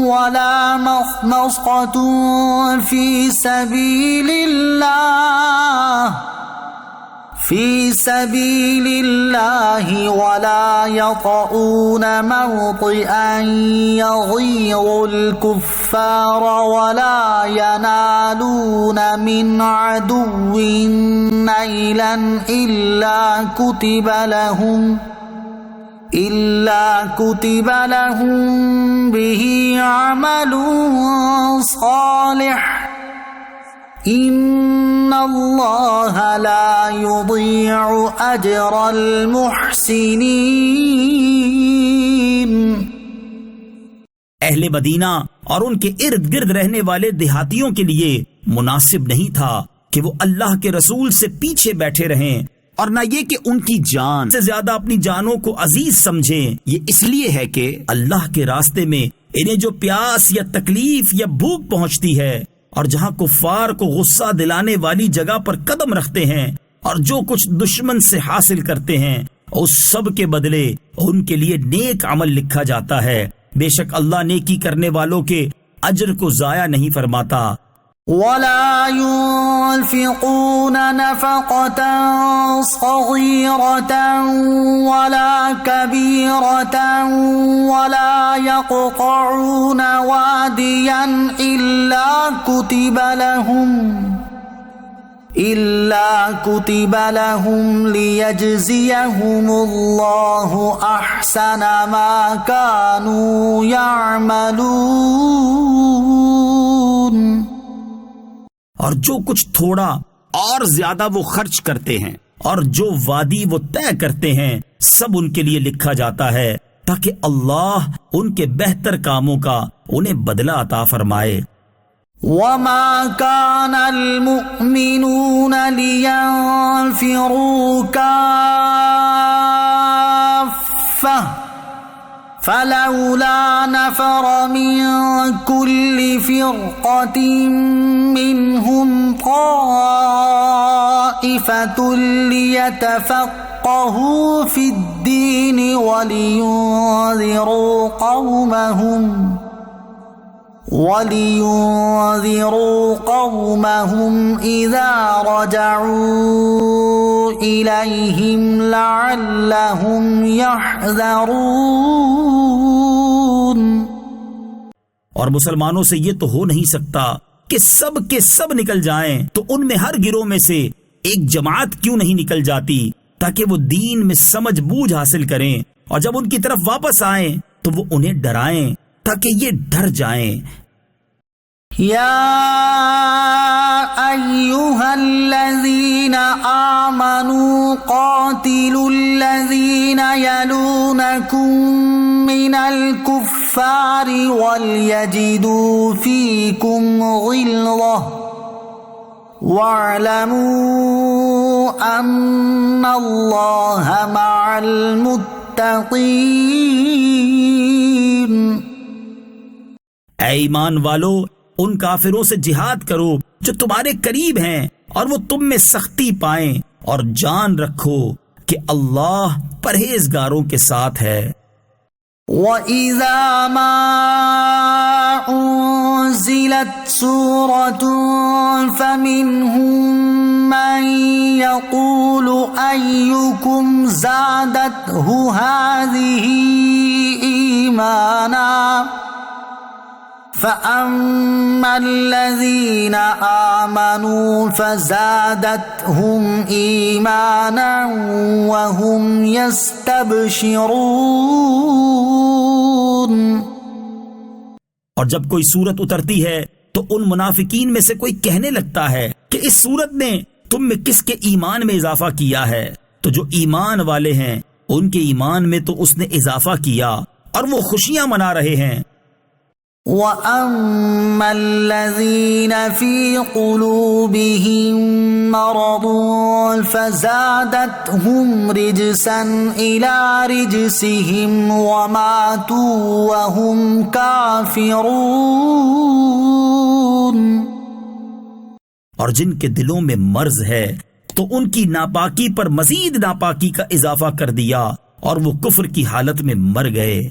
ولا مخمصة في سبيل الله ولا يطؤون موطئا يغيظ الكفار ولا ينالون من عدو نيلا إلا كتب لهم به عمل صالح ان اللہ لا یضیع اجر المحسنین۔ اہل مدینہ اور ان کے ارد گرد رہنے والے دیہاتیوں کے لیے مناسب نہیں تھا کہ وہ اللہ کے رسول سے پیچھے بیٹھے رہیں، اور نہ یہ کہ ان کی جان سے زیادہ اپنی جانوں کو عزیز سمجھیں۔ یہ اس لیے ہے کہ اللہ کے راستے میں انہیں جو پیاس یا تکلیف یا بھوک پہنچتی ہے، اور جہاں کفار کو غصہ دلانے والی جگہ پر قدم رکھتے ہیں، اور جو کچھ دشمن سے حاصل کرتے ہیں، اس سب کے بدلے ان کے لیے نیک عمل لکھا جاتا ہے، بے شک اللہ نیکی کرنے والوں کے اجر کو ضائع نہیں فرماتا۔ ولا ينفقون نفقة صغيرة ولا كبيرة ولا يقطعون واديا إلا كتب لهم ليجزيهم الله أحسن ما كانوا يعملون۔ اور جو کچھ تھوڑا اور زیادہ وہ خرچ کرتے ہیں اور جو وادی وہ طے کرتے ہیں، سب ان کے لیے لکھا جاتا ہے تاکہ اللہ ان کے بہتر کاموں کا انہیں بدلہ عطا فرمائے۔ وما كان المؤمنون لينفروا كافة فلولا نفر من كل فرقة منهم طائفة ليتفقهوا في الدين ولينذروا وَلِيُنذِرُوا قَوْمَهُمْ إِذَا رَجَعُوا إِلَيْهِمْ لَعَلَّهُمْ يَحْذَرُونَ۔ اور مسلمانوں سے یہ تو ہو نہیں سکتا کہ سب کے سب نکل جائیں، تو ان میں ہر گروہ میں سے ایک جماعت کیوں نہیں نکل جاتی تاکہ وہ دین میں سمجھ بوجھ حاصل کریں، اور جب ان کی طرف واپس آئیں تو وہ انہیں ڈرائیں تاکہ یہ ڈر جائیں۔ یا ایھا الذین آمنوا قاتلوا الذین یلونکم من الکفار ولیجدوا فیکم غلظہ واعلموا ان اللہ مع المتقین۔ اے ایمان والو، ان کافروں سے جہاد کرو جو تمہارے قریب ہیں اور وہ تم میں سختی پائیں، اور جان رکھو کہ اللہ پرہیزگاروں کے ساتھ ہے۔ وَإِذَا مَا أُنزِلَتْ سُورَةٌ فَمِنْهُم مَّن يَقُولُ أَيُّكُمْ زَادَتْهُ هَٰذِهِ إِيمَانًا فَأَمَّا الَّذِينَ آمَنُوا فَزَادَتْهُمْ إِيمَانًا وَهُمْ يَسْتَبْشِرُونَ۔ اور جب کوئی سورت اترتی ہے تو ان منافقین میں سے کوئی کہنے لگتا ہے کہ اس سورت نے تم میں کس کے ایمان میں اضافہ کیا ہے، تو جو ایمان والے ہیں ان کے ایمان میں تو اس نے اضافہ کیا اور وہ خوشیاں منا رہے ہیں۔ وَأَمَّا الَّذِينَ فِي قُلُوبِهِم مَّرَضٌ فَزَادَتْهُمْ رِجْسًا إِلَىٰ رِجْسِهِمْ وَمَاتُوا وَهُمْ كَافِرُونَ۔ اور جن کے دلوں میں مرض ہے تو ان کی ناپاکی پر مزید ناپاکی کا اضافہ کر دیا اور وہ کفر کی حالت میں مر گئے۔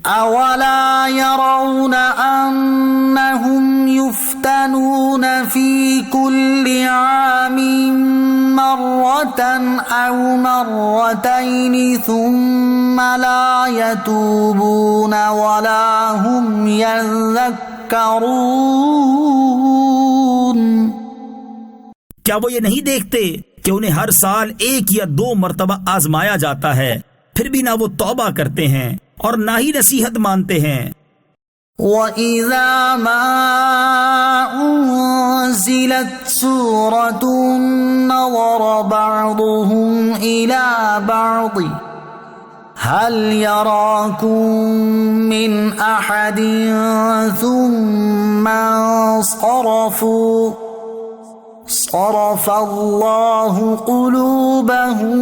أَوَلَا يَرَوْنَ أَنَّهُمْ يُفْتَنُونَ فِي كُلِّ عَامٍ مَّرَّةً أَوْ مَرَّتَيْنِ ثُمَّ لَا يَتُوبُونَ وَلَا هُمْ يَذَّكَّرُونَ۔ کیا وہ یہ نہیں دیکھتے کہ انہیں ہر سال 1 یا 2 مرتبہ آزمایا جاتا ہے، پھر بھی نہ وہ توبہ کرتے ہیں اور نہ ہی نصیحت مانتے ہیں۔ وَإِذَا مَا أُنزِلَتْ سُورَةٌ نَظَرَ بَعْضُهُمْ إِلَى بَعْضٍ هَلْ يَرَاكُم مِّنْ أَحَدٍ ثُمَّ انصَرَفُوا صَرَفَ اللَّهُ قُلُوبَهُم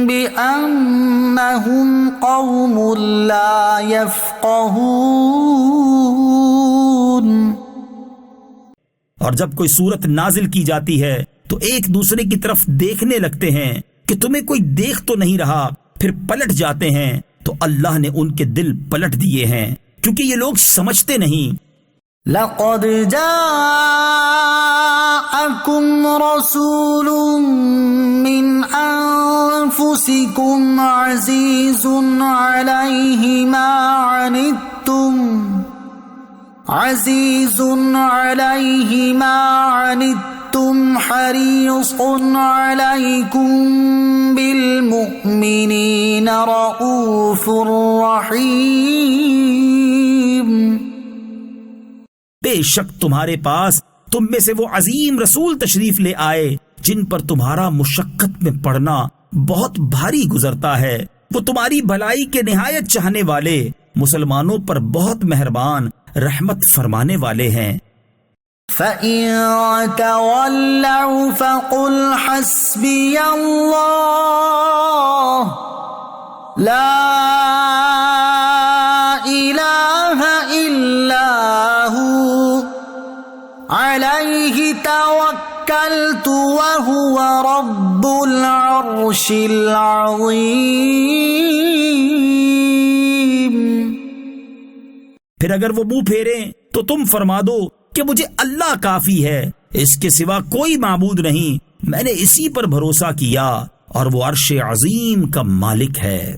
بِأَنَّهُمْ قَوْمٌ لَّا يَفْقَهُونَ۔ اور جب کوئی صورت نازل کی جاتی ہے تو ایک دوسرے کی طرف دیکھنے لگتے ہیں کہ تمہیں کوئی دیکھ تو نہیں رہا، پھر پلٹ جاتے ہیں تو اللہ نے ان کے دل پلٹ دیے ہیں کیونکہ یہ لوگ سمجھتے نہیں۔ لَقَدْ جَاءَكُمْ رَسُولٌ مِّنْ أَنفُسِكُمْ عَزِيزٌ عَلَيْهِ مَا عَنِتُّمْ حَرِيصٌ عَلَيْكُمْ بِالْمُؤْمِنِينَ رَءُوفٌ رَحِيمٌ۔ بے شک تمہارے پاس تم میں سے وہ عظیم رسول تشریف لے آئے جن پر تمہارا مشقت میں پڑنا بہت بھاری گزرتا ہے، وہ تمہاری بھلائی کے نہایت چاہنے والے، مسلمانوں پر بہت مہربان، رحمت فرمانے والے ہیں۔ فَإِن تَوَلَّوْا فَقُلْ حَسْبِيَ اللَّهُ لَا إِلَٰهَ إِلَّا هُوَ عَلَيْهِ تَوَكَّلْتُ وَهُوَ رَبُّ الْعَرْشِ الْعَظِيمِ۔ پھر اگر وہ منہ پھیریں تو تم فرما دو کہ مجھے اللہ کافی ہے، اس کے سوا کوئی معبود نہیں، میں نے اسی پر بھروسہ کیا اور وہ عرش عظیم کا مالک ہے۔